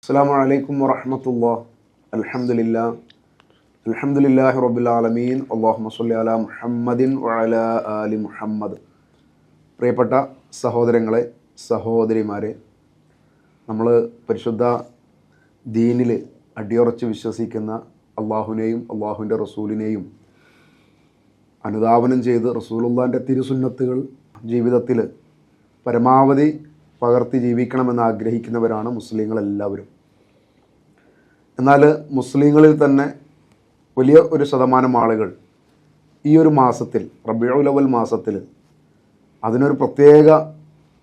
അസ്സലാമു അലൈക്കും വറഹ്മത്തുള്ളാഹി. അൽഹംദുലില്ലാഹി റബ്ബിൽ ആലമീൻ. അല്ലാഹുമ്മ സ്വല്ലി അലാ മുഹമ്മദിൻ വഅലാ ആലി മുഹമ്മദ്. പ്രിയപ്പെട്ട സഹോദരങ്ങളെ, സഹോദരിമാരെ, നമ്മൾ പരിശുദ്ധ ദീനിൽ അടിയുറച്ച് വിശ്വസിക്കുന്ന അള്ളാഹുവിനെയും അള്ളാഹുവിൻ്റെ റസൂലിനെയും അനുധാവനം ചെയ്ത് റസൂലുള്ളാഹിൻ്റെ തിരുസുന്നത്തുകൾ ജീവിതത്തിൽ പരമാവധി പകർത്തി ജീവിക്കണമെന്ന് ആഗ്രഹിക്കുന്നവരാണ് മുസ്ലിങ്ങളെല്ലാവരും. എന്നാൽ മുസ്ലിങ്ങളിൽ തന്നെ വലിയ ഒരു ശതമാനം ആളുകൾ ഈ ഒരു മാസത്തിൽ, റബീഉൽ അവ്വൽ മാസത്തിൽ, അതിനൊരു പ്രത്യേക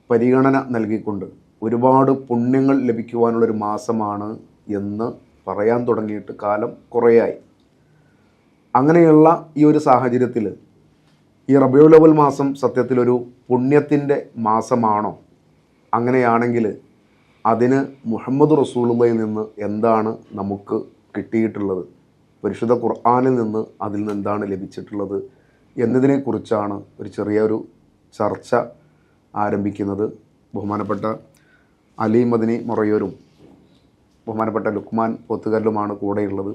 പരിഗണന നൽകിക്കൊണ്ട് ഒരുപാട് പുണ്യങ്ങൾ ലഭിക്കുവാനുള്ളൊരു മാസമാണ് എന്ന് പറയാൻ തുടങ്ങിയിട്ട് കാലം കുറേയായി. അങ്ങനെയുള്ള ഈ ഒരു സാഹചര്യത്തിൽ ഈ റബീഉൽ അവ്വൽ മാസം സത്യത്തിലൊരു പുണ്യത്തിൻ്റെ മാസമാണോ? അങ്ങനെയാണെങ്കിൽ അതിന് മുഹമ്മദ് റസൂലുള്ളാഹിൽ നിന്ന് എന്താണ് നമുക്ക് കിട്ടിയിട്ടുള്ളത്, പരിശുദ്ധ ഖുർആനിൽ നിന്ന് അതിൽ നിന്ന് എന്താണ് ലഭിച്ചിട്ടുള്ളത് എന്നതിനെക്കുറിച്ചാണ് ഒരു ചെറിയൊരു ചർച്ച ആരംഭിക്കുന്നത്. ബഹുമാനപ്പെട്ട അലി മദനി മൊറയൂരും ബഹുമാനപ്പെട്ട ലുക്മാൻ പോത്തുകല്ലുമാണ് കൂടെയുള്ളത്.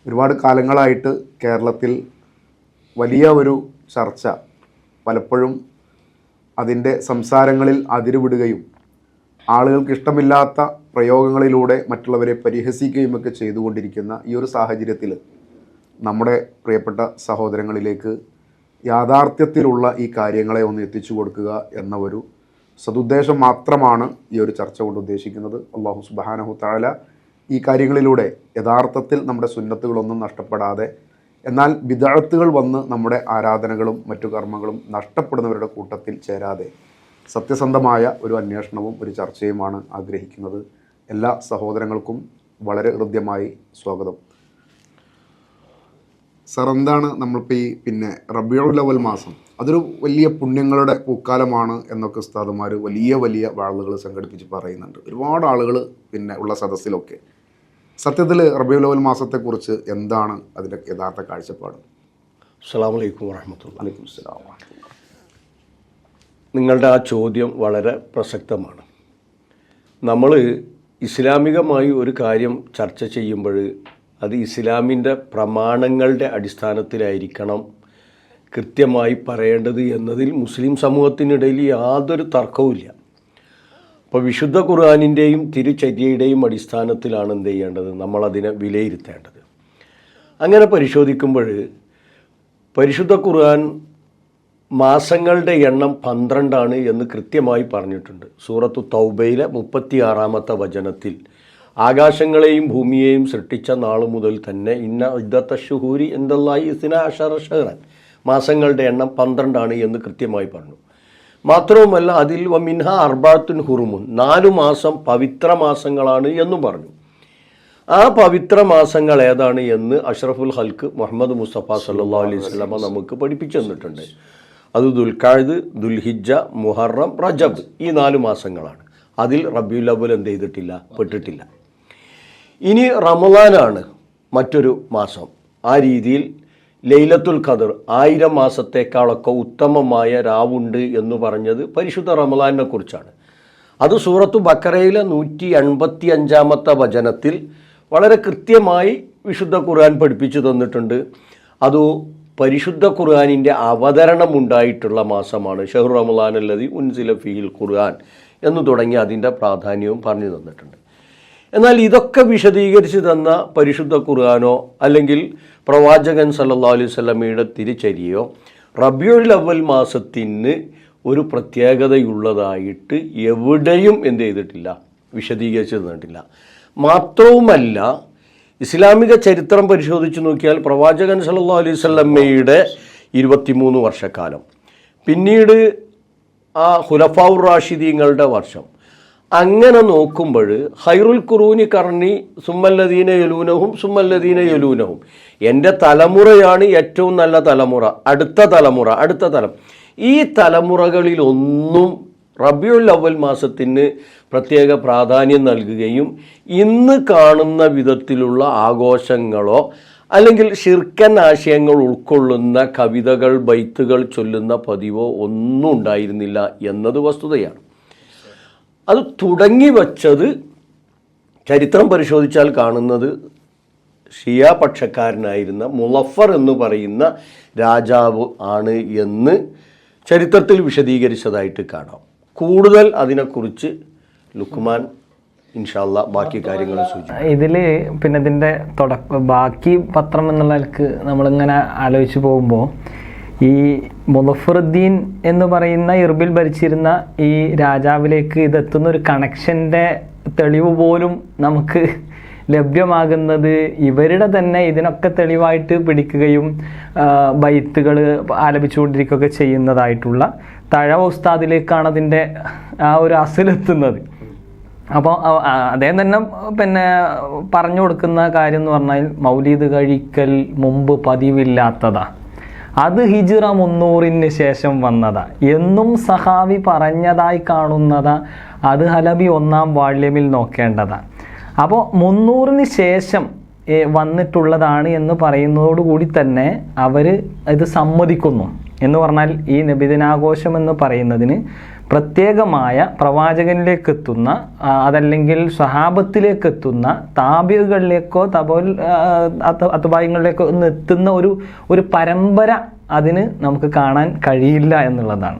ഒരുപാട് കാലങ്ങളായിട്ട് കേരളത്തിൽ വലിയ ഒരു ചർച്ച, പലപ്പോഴും അതിൻ്റെ സംസാരങ്ങളിൽ അതിരുവിടുകയും ആളുകൾക്ക് ഇഷ്ടമില്ലാത്ത പ്രയോഗങ്ങളിലൂടെ മറ്റുള്ളവരെ പരിഹസിക്കുകയുമൊക്കെ ചെയ്തുകൊണ്ടിരിക്കുന്ന ഈ ഒരു സാഹചര്യത്തിൽ നമ്മുടെ പ്രിയപ്പെട്ട സഹോദരങ്ങളിലേക്ക് യാഥാർത്ഥ്യത്തിലുള്ള ഈ കാര്യങ്ങളെ ഒന്ന് എത്തിച്ചു കൊടുക്കുക എന്ന ഒരു സതുദ്ദേശം മാത്രമാണ് ഈ ഒരു ചർച്ച കൊണ്ട് ഉദ്ദേശിക്കുന്നത്. അല്ലാഹു സുബ്ഹാനഹു തആല ഈ കാര്യങ്ങളിലൂടെ യഥാർത്ഥത്തിൽ നമ്മുടെ സുന്നത്തുകളൊന്നും നഷ്ടപ്പെടാതെ, എന്നാൽ ബിദ്അത്തുകൾ വന്ന് നമ്മുടെ ആരാധനകളും മറ്റു കർമ്മങ്ങളും നഷ്ടപ്പെടുന്നവരുടെ കൂട്ടത്തിൽ ചേരാതെ സത്യസന്ധമായ ഒരു അന്വേഷണവും ഒരു ചർച്ചയുമാണ് ആഗ്രഹിക്കുന്നത്. എല്ലാ സഹോദരങ്ങൾക്കും വളരെ ഹൃദ്യമായി സ്വാഗതം. സർ, എന്താണ് നമ്മളിപ്പോൾ ഈ റബീഉൽ അവ്വൽ മാസം, അതൊരു വലിയ പുണ്യങ്ങളുടെ പൂക്കാലമാണ് എന്നൊക്കെ ഉസ്താദുമാർ വലിയ വലിയ വാളുകൾ സംഘടിപ്പിച്ച് പറയുന്നുണ്ട്, ഒരുപാട് ആളുകൾ ഉള്ള സദസ്സിലൊക്കെ. സത്യത്തിൽ റബീഉൽ അവ്വൽ മാസത്തെക്കുറിച്ച് എന്താണ് അതിൻ്റെ യഥാർത്ഥ കാഴ്ചപ്പാട്? അസ്സലാമു അലൈക്കും വറഹ്മത്തുള്ളാഹി. വലൈക്കും അസ്സലാം വറഹ്മത്തുള്ളാഹി. നിങ്ങളുടെ ആ ചോദ്യം വളരെ പ്രസക്തമാണ്. നമ്മൾ ഇസ്ലാമികമായി ഒരു കാര്യം ചർച്ച ചെയ്യുമ്പോൾ അത് ഇസ്ലാമിൻ്റെ പ്രമാണങ്ങളുടെ അടിസ്ഥാനത്തിലായിരിക്കണം കൃത്യമായി പറയേണ്ടത് എന്നതിൽ മുസ്ലിം സമൂഹത്തിനിടയിൽ യാതൊരു തർക്കവുമില്ല. അപ്പോൾ വിശുദ്ധ ഖുർആനിൻ്റെയും തിരുചര്യയുടെയും അടിസ്ഥാനത്തിലാണ് എന്ത് ചെയ്യേണ്ടത്, നമ്മളതിനെ വിലയിരുത്തേണ്ടത്. അങ്ങനെ പരിശോധിക്കുമ്പോൾ പരിശുദ്ധ ഖുർആൻ മാസങ്ങളുടെ എണ്ണം 12 എന്ന് കൃത്യമായി പറഞ്ഞിട്ടുണ്ട്. സൂറത്തു തൗബയിലെ 36-ാമത്തെ വചനത്തിൽ ആകാശങ്ങളെയും ഭൂമിയെയും സൃഷ്ടിച്ച നാൾ മുതൽ തന്നെ ഇന്ന ഇദ്ദത്ത ശുഹൂരി ഇൻദല്ലാഹി 12 ശഹ്റൻ, മാസങ്ങളുടെ എണ്ണം 12 എന്ന് കൃത്യമായി പറഞ്ഞു. മാത്രവുമല്ല അതിൽ വമിൻഹ അർബഅത്തുൻ ഹുറുമുൻ, 4 മാസം പവിത്ര മാസങ്ങളാണ് എന്നും പറഞ്ഞു. ആ പവിത്ര മാസങ്ങൾ ഏതാണ് എന്ന് അഷ്റഫുൽ ഖൽക്ക് മുഹമ്മദ് മുസ്തഫ സല്ലല്ലാഹു അലൈഹി വസല്ലമ നമുക്ക് പഠിപ്പിച്ചു തന്നിട്ടുണ്ട്. അത് ദുൽഖഅദ്, ദുൽഹിജ്ജ, മുഹറം, റജബ്, ഈ 4 മാസങ്ങളാണ്. അതിൽ റബീഉൽ അവ്വൽ എന്ത് ചെയ്തിട്ടില്ല, പെട്ടിട്ടില്ല. ഇനി റമളാനാണ് മറ്റൊരു മാസം. ആ രീതിയിൽ ലൈലത്തുൽ ഖദർ 1000 മാസത്തേക്കാളൊക്കെ ഉത്തമമായ രാവുണ്ട് എന്ന് പറഞ്ഞത് പരിശുദ്ധ റമളാനിനെ കുറിച്ചാണ്. അത് സൂറത്തു ബക്കറയിലെ 185-ാമത്തെ വചനത്തിൽ വളരെ കൃത്യമായി വിശുദ്ധ ഖുർആൻ പഠിപ്പിച്ചു തന്നിട്ടുണ്ട്. അത് പരിശുദ്ധ ഖുർആനിൻ്റെ അവതരണമുണ്ടായിട്ടുള്ള മാസമാണ്. ഷഹ്റു റമളാൻ അല്ലദീ ഉൻസില ഫീഹിൽ ഖുർആൻ എന്ന് തുടങ്ങി അതിൻ്റെ പ്രാധാന്യവും പറഞ്ഞു തന്നിട്ടുണ്ട്. എന്നാൽ ഇതൊക്കെ വിശദീകരിച്ച് തന്ന പരിശുദ്ധ ഖുർആനോ അല്ലെങ്കിൽ പ്രവാചകൻ സല്ലല്ലാഹു അലൈഹി വസല്ലമയുടെ തിരുചര്യയോ റബീഉൽ അവ്വൽ മാസത്തിന് ഒരു പ്രത്യേകതയുള്ളതായിട്ട് എവിടെയും എന്ത് ചെയ്തിട്ടില്ല, വിശദീകരിച്ച് തന്നിട്ടില്ല. മാത്രവുമല്ല ഇസ്ലാമിക ചരിത്രം പരിശോധിച്ച് നോക്കിയാൽ പ്രവാചകൻ സല്ലല്ലാഹു അലൈഹി വസല്ലമയുടെ 23 വർഷക്കാലം, പിന്നീട് ആ ഖുലഫാഉർ റാഷിദീങ്ങളുടെ വർഷം, അങ്ങനെ നോക്കുമ്പോൾ ഖൈറുൽ ഖുറൂനി ഖർനി സുമ്മല്ലദീന യലൂനഹും സുമ്മല്ലദീന യലൂനഹും, എൻ്റെ തലമുറയാണ് ഏറ്റവും നല്ല തലമുറ, അടുത്ത തലം. ഈ തലമുറകളിലൊന്നും റബീഉൽ അവ്വൽ മാസത്തിന് പ്രത്യേക പ്രാധാന്യം നൽകുകയും ഇന്ന് കാണുന്ന വിധത്തിലുള്ള ആഘോഷങ്ങളോ അല്ലെങ്കിൽ ശിർക്കൻ ആശയങ്ങൾ ഉൾക്കൊള്ളുന്ന കവിതകൾ, ബൈത്തുകൾ ചൊല്ലുന്ന പതിവോ ഒന്നും ഉണ്ടായിരുന്നില്ല എന്നത് വസ്തുതയാണ്. അത് തുടങ്ങി വച്ചത് ചരിത്രം പരിശോധിച്ചാൽ കാണുന്നത് ഷിയ പക്ഷക്കാരനായിരുന്ന മുളഫർ എന്ന് പറയുന്ന രാജാവ് ആണ് എന്ന് ചരിത്രത്തിൽ വിശദീകരിച്ചതായിട്ട് കാണാം. കൂടുതൽ അതിനെക്കുറിച്ച് ലുക്മാൻ ഇൻഷാല്ലാ ബാക്കി കാര്യങ്ങൾ സൂചിപ്പിക്കും. ഇതിൽ പിന്നെ ഇതിൻ്റെ ബാക്കി പത്രം എന്നുള്ള നിലക്ക് നമ്മളിങ്ങനെ ആലോചിച്ച് പോകുമ്പോൾ ഈ മുളഫറുദ്ദീൻ എന്ന് പറയുന്ന ഇർബിൽ ഭരിച്ചിരുന്ന ഈ രാജാവിലേക്ക് ഇതെത്തുന്ന ഒരു കണക്ഷൻ്റെ തെളിവ് പോലും നമുക്ക് ലഭ്യമാകുന്നത് ഇവരുടെ തന്നെ ഇതിനൊക്കെ തെളിവായിട്ട് പിടിക്കുകയും ബൈത്തുകൾ ആലപിച്ചുകൊണ്ടിരിക്കുകയൊക്കെ ചെയ്യുന്നതായിട്ടുള്ള തഴവ ഉസ്താദിലേക്കാണ് അതിൻ്റെ ആ ഒരു അസലെത്തുന്നത്. അപ്പോൾ അദ്ദേഹം തന്നെ പിന്നെ പറഞ്ഞു കൊടുക്കുന്ന കാര്യം എന്ന് പറഞ്ഞാൽ മൗലീദ് കഴിക്കൽ മുമ്പ് പതിവില്ലാത്തതാ, അത് ഹിജ്റ 300 ശേഷം വന്നതാ, എന്നും സഹാബി പറഞ്ഞതായി കാണുന്നതാ, അത് ഹലബി 1-ാം വാള്യമിൽ നോക്കേണ്ടതാ. അപ്പോൾ 300 ശേഷം വന്നിട്ടുള്ളതാണ് എന്ന് പറയുന്നതോടുകൂടി തന്നെ അവർ ഇത് സമ്മതിക്കുന്നു. എന്ന് പറഞ്ഞാൽ ഈ നബിദിനാഘോഷം എന്ന് പറയുന്നതിന് പ്രത്യേകമായ പ്രവാചകനിലേക്ക് എത്തുന്ന അതല്ലെങ്കിൽ സ്വഹാബത്തിലേക്ക് എത്തുന്ന താബികളിലേക്കോ അത്ബായികളിലേക്കോ ഒന്ന് എത്തുന്ന ഒരു പരമ്പര അതിന് നമുക്ക് കാണാൻ കഴിയില്ല എന്നുള്ളതാണ്.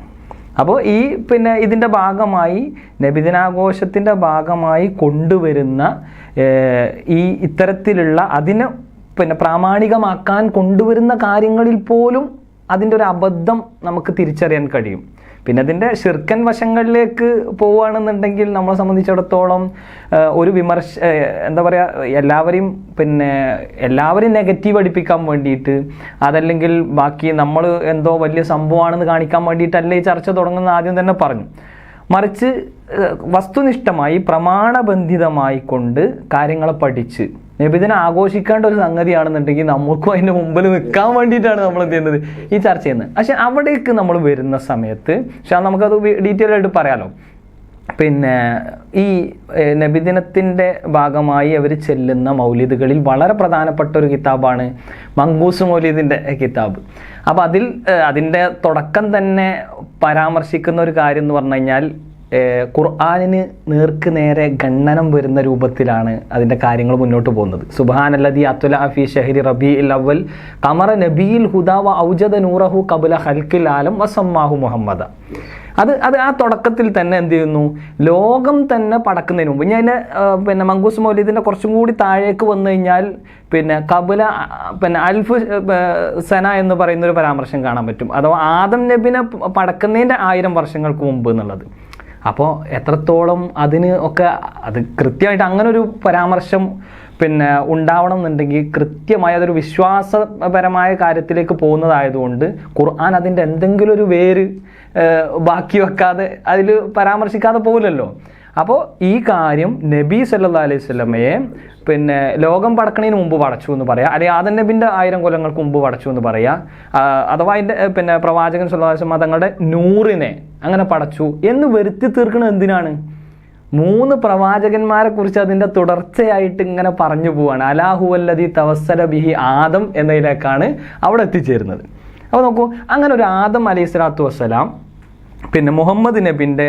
അപ്പോൾ ഈ പിന്നെ ഇതിൻ്റെ ഭാഗമായി നബിദിനാഘോഷത്തിൻ്റെ ഭാഗമായി കൊണ്ടുവരുന്ന ഈ ഇത്തരത്തിലുള്ള അതിനെ പിന്നെ പ്രാമാണികമാക്കാൻ കൊണ്ടുവരുന്ന കാര്യങ്ങളിൽ പോലും അതിൻ്റെ ഒരു അബദ്ധം നമുക്ക് തിരിച്ചറിയാൻ കഴിയും. പിന്നെ അതിൻ്റെ ശിർക്കൻ വശങ്ങളിലേക്ക് പോവുകയാണെന്നുണ്ടെങ്കിൽ നമ്മളെ സംബന്ധിച്ചിടത്തോളം ഒരു എന്താ പറയുക, എല്ലാവരെയും നെഗറ്റീവ് അടിപ്പിക്കാൻ വേണ്ടിയിട്ട് അതല്ലെങ്കിൽ ബാക്കി നമ്മൾ എന്തോ വലിയ സംഭവമാണെന്ന് കാണിക്കാൻ വേണ്ടിയിട്ടല്ല ഈ ചർച്ച തുടങ്ങുന്ന ആദ്യം തന്നെ പറഞ്ഞു. മറിച്ച് വസ്തുനിഷ്ഠമായി പ്രമാണബന്ധിതമായി കൊണ്ട് കാര്യങ്ങളെ പഠിച്ച് നബിദിനം ആഘോഷിക്കേണ്ട ഒരു സംഗതിയാണെന്നുണ്ടെങ്കിൽ നമുക്കും അതിൻ്റെ മുമ്പിൽ നിൽക്കാൻ വേണ്ടിയിട്ടാണ് നമ്മൾ എന്ത് ചെയ്യുന്നത്, ഈ ചർച്ച ചെയ്യുന്നത്. പക്ഷെ അവിടേക്ക് നമ്മൾ വരുന്ന സമയത്ത് നമുക്കത് ഡീറ്റെയിൽ ആയിട്ട് പറയാലോ. പിന്നെ ഈ നബിദിനത്തിൻ്റെ ഭാഗമായി അവർ ചെല്ലുന്ന മൗലിദുകളിൽ വളരെ പ്രധാനപ്പെട്ട ഒരു കിതാബാണ് മങ്കൂസ് മൗലിദിൻ്റെ കിതാബ്. അപ്പോൾ അതിൻ്റെ തുടക്കം തന്നെ പരാമർശിക്കുന്ന ഒരു കാര്യം എന്ന് പറഞ്ഞു കഴിഞ്ഞാൽ ഖുർആനിന് നേർക്ക് നേരെ ഖണ്ഡനം വരുന്ന രൂപത്തിലാണ് അതിൻ്റെ കാര്യങ്ങൾ മുന്നോട്ട് പോകുന്നത്. സുബ്ഹാനല്ലദീ അത്ല ഫീ ഷഹ്രി റബീഇൽ അവൽ ഖമറ നബിയിൽ ഹുദാ വ ഔജദ നൂറഹു ഖബ്ല ഖൽഖിൽ ആലം വസമ്മാഹു മുഹമ്മദ. അത് ആ തുടക്കത്തിൽ തന്നെ എന്ത് ചെയ്യുന്നു, ലോകം തന്നെ പടക്കുന്നതിന് മുമ്പ് ഞാൻ പിന്നെ മങ്കൂസ് മൗലിദിൻ്റെ കുറച്ചും കൂടി താഴേക്ക് വന്നു കഴിഞ്ഞാൽ പിന്നെ കബുല അൽഫ് സന എന്ന് പറയുന്നൊരു പരാമർശം കാണാൻ പറ്റും. അഥവാ ആദം നബിനെ പടക്കുന്നതിൻ്റെ 1000 വർഷങ്ങൾക്ക് മുമ്പ് എന്നുള്ളത്. അപ്പോൾ എത്രത്തോളം അതിന് ഒക്കെ അത് കൃത്യമായിട്ട് അങ്ങനെ ഒരു പരാമർശം പിന്നെ ഉണ്ടാവണം എന്നുണ്ടെങ്കിൽ കൃത്യമായി അതൊരു വിശ്വാസപരമായ കാര്യത്തിലേക്ക് പോകുന്നതായതുകൊണ്ട് ഖുർആൻ അതിൻ്റെ എന്തെങ്കിലും ഒരു വേര് ബാക്കി വെക്കാതെ അതിൽ പരാമർശിക്കാതെ പോകില്ലല്ലോ. അപ്പോൾ ഈ കാര്യം നബി സല്ലല്ലാഹു അലൈഹി വസല്ലമയെ പിന്നെ ലോകം പടക്കണതിന് മുമ്പ് പടച്ചു എന്ന് പറയാം, അല്ലെങ്കിൽ ആദം നബിൻ്റെ 1000 കൊല്ലങ്ങൾക്ക് മുമ്പ് പടച്ചു എന്ന് പറയാം. അഥവാ അതിൻ്റെ പിന്നെ പ്രവാചകൻ സല്ലല്ലാഹു അലൈഹി വസല്ലം തങ്ങളുടെ നൂറിനെ അങ്ങനെ പടച്ചു എന്ന് വരുത്തി തീർക്കുന്നത് എന്തിനാണ്? 3 പ്രവാചകന്മാരെ കുറിച്ച് അതിൻ്റെ തുടർച്ചയായിട്ട് ഇങ്ങനെ പറഞ്ഞു പോവാണ്. അലാഹുവല്ലദീ തവസ്സല ബിഹി ആദം എന്നതിലേക്കാണ് അവിടെ എത്തിച്ചേരുന്നത്. അപ്പോൾ നോക്കൂ, അങ്ങനെ ഒരു ആദം അലൈഹി സ്വലാത്തു വസ്സലാം പിന്നെ മുഹമ്മദ് നബിൻ്റെ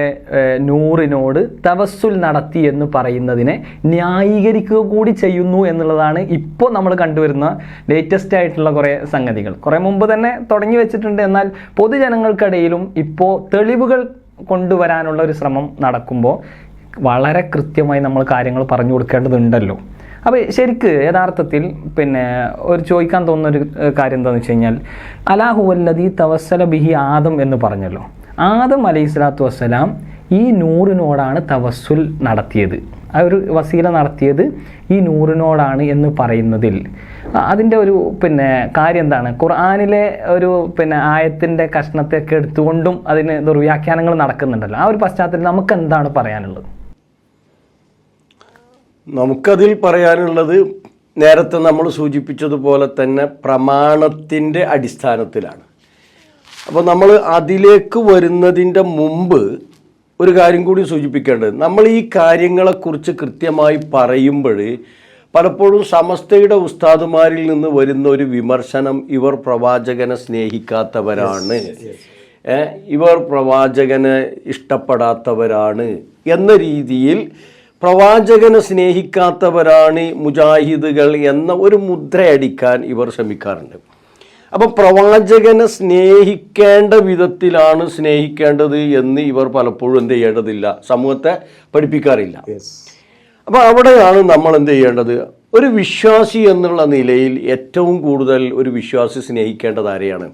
നൂറിനോട് തവസ്സുൽ നടത്തി എന്ന് പറയുന്നതിനെ ന്യായീകരിക്കുക കൂടി ചെയ്യുന്നു എന്നുള്ളതാണ് ഇപ്പോൾ നമ്മൾ കണ്ടുവരുന്ന ലേറ്റസ്റ്റ് ആയിട്ടുള്ള കുറേ സംഗതികൾ. കുറേ മുമ്പ് തന്നെ തുടങ്ങി വെച്ചിട്ടുണ്ട്, എന്നാൽ പൊതുജനങ്ങൾക്കിടയിലും ഇപ്പോൾ തെളിവുകൾ കൊണ്ടുവരാനുള്ള ഒരു ശ്രമം നടക്കുമ്പോൾ വളരെ കൃത്യമായി നമ്മൾ കാര്യങ്ങൾ പറഞ്ഞു കൊടുക്കേണ്ടതുണ്ടല്ലോ. അപ്പോൾ ശരിക്ക് യഥാർത്ഥത്തിൽ പിന്നെ ഒരു ചോദിക്കാൻ തോന്നുന്നൊരു കാര്യം എന്താണെന്ന് വെച്ച് കഴിഞ്ഞാൽ അലാഹുവല്ലദീ തവസ്സല ബിഹി ആദം എന്ന് പറഞ്ഞല്ലോ. ആദം അലൈഹി സ്വലാത്തു വസ്സലാം ഈ നൂറിനോടാണ് തവസ്സുൽ നടത്തിയത്, ആ ഒരു വസീല നടത്തിയത് ഈ നൂറിനോടാണ് എന്ന് പറയുന്നതിൽ അതിൻ്റെ ഒരു പിന്നെ കാര്യം എന്താണ്? ഖുർആനിലെ ഒരു പിന്നെ ആയത്തിൻ്റെ കഷ്ണത്തെയൊക്കെ എടുത്തുകൊണ്ടും അതിന് ദുർവ്യാഖ്യാനങ്ങൾ നടക്കുന്നുണ്ടല്ലോ. ആ ഒരു പശ്ചാത്തലത്തിൽ നമുക്ക് എന്താണ് പറയാനുള്ളത്? നമുക്കതിൽ പറയാനുള്ളത് നേരത്തെ നമ്മൾ സൂചിപ്പിച്ചതുപോലെ തന്നെ പ്രമാണത്തിൻ്റെ അടിസ്ഥാനത്തിലാണ്. അപ്പോൾ നമ്മൾ അതിലേക്ക് വരുന്നതിൻ്റെ മുമ്പ് ഒരു കാര്യം കൂടി സൂചിപ്പിക്കേണ്ടത്, നമ്മൾ ഈ കാര്യങ്ങളെക്കുറിച്ച് കൃത്യമായി പറയുമ്പോൾ പലപ്പോഴും സമസ്തയുടെ ഉസ്താദുമാരിൽ നിന്ന് വരുന്ന ഒരു വിമർശനം, ഇവർ പ്രവാചകനെ സ്നേഹിക്കാത്തവരാണ്, ഇവർ പ്രവാചകനെ ഇഷ്ടപ്പെടാത്തവരാണ് എന്ന രീതിയിൽ പ്രവാചകനെ സ്നേഹിക്കാത്തവരാണ് മുജാഹിദുകൾ എന്ന ഒരു മുദ്രയടിക്കാൻ ഇവർ ശ്രമിക്കാറുണ്ട്. അപ്പം പ്രവാചകനെ സ്നേഹിക്കേണ്ട വിധത്തിലാണ് സ്നേഹിക്കേണ്ടത് എന്ന് ഇവർ പലപ്പോഴും എന്ത് ചെയ്യേണ്ടതില്ല, സമൂഹത്തെ പഠിപ്പിക്കാറില്ല. അപ്പോൾ അവിടെയാണ് നമ്മൾ എന്ത് ചെയ്യേണ്ടത്? ഒരു വിശ്വാസി എന്നുള്ള നിലയിൽ ഏറ്റവും കൂടുതൽ ഒരു വിശ്വാസി സ്നേഹിക്കേണ്ടത് ആരെയാണ്?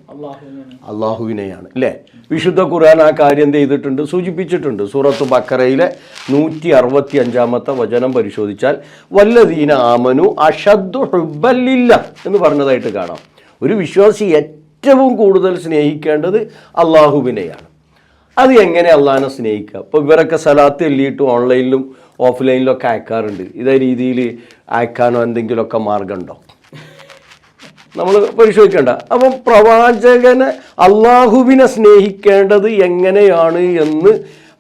അള്ളാഹുവിനെയാണ്, അല്ലേ? വിശുദ്ധ ഖുർആൻ ആ കാര്യം എന്ത് ചെയ്തിട്ടുണ്ട്, സൂചിപ്പിച്ചിട്ടുണ്ട്. സൂറത്ത് ബഖറയിലെ 165 വചനം പരിശോധിച്ചാൽ വല്ലദീന ആമനു അഷദ്ദു ഹുബ്ബൻ ലില്ലാഹ് എന്ന് പറഞ്ഞതായിട്ട് കാണാം. ഒരു വിശ്വാസി ഏറ്റവും കൂടുതൽ സ്നേഹിക്കേണ്ടത് അള്ളാഹുവിനെയാണ്. അത് എങ്ങനെ അള്ളാഹിനെ സ്നേഹിക്കുക? ഇപ്പോൾ ഇവരൊക്കെ സലാത്ത് എല്ലിയിട്ട് ഓൺലൈനിലും ഓഫ്ലൈനിലൊക്കെ അയക്കാറുണ്ട്. ഇതേ രീതിയിൽ അയക്കാനോ എന്തെങ്കിലുമൊക്കെ മാർഗമുണ്ടോ? നമ്മൾ പരിശോധിക്കേണ്ട. അപ്പം പ്രവാചകനെ അള്ളാഹുവിനെ സ്നേഹിക്കേണ്ടത് എങ്ങനെയാണ് എന്ന്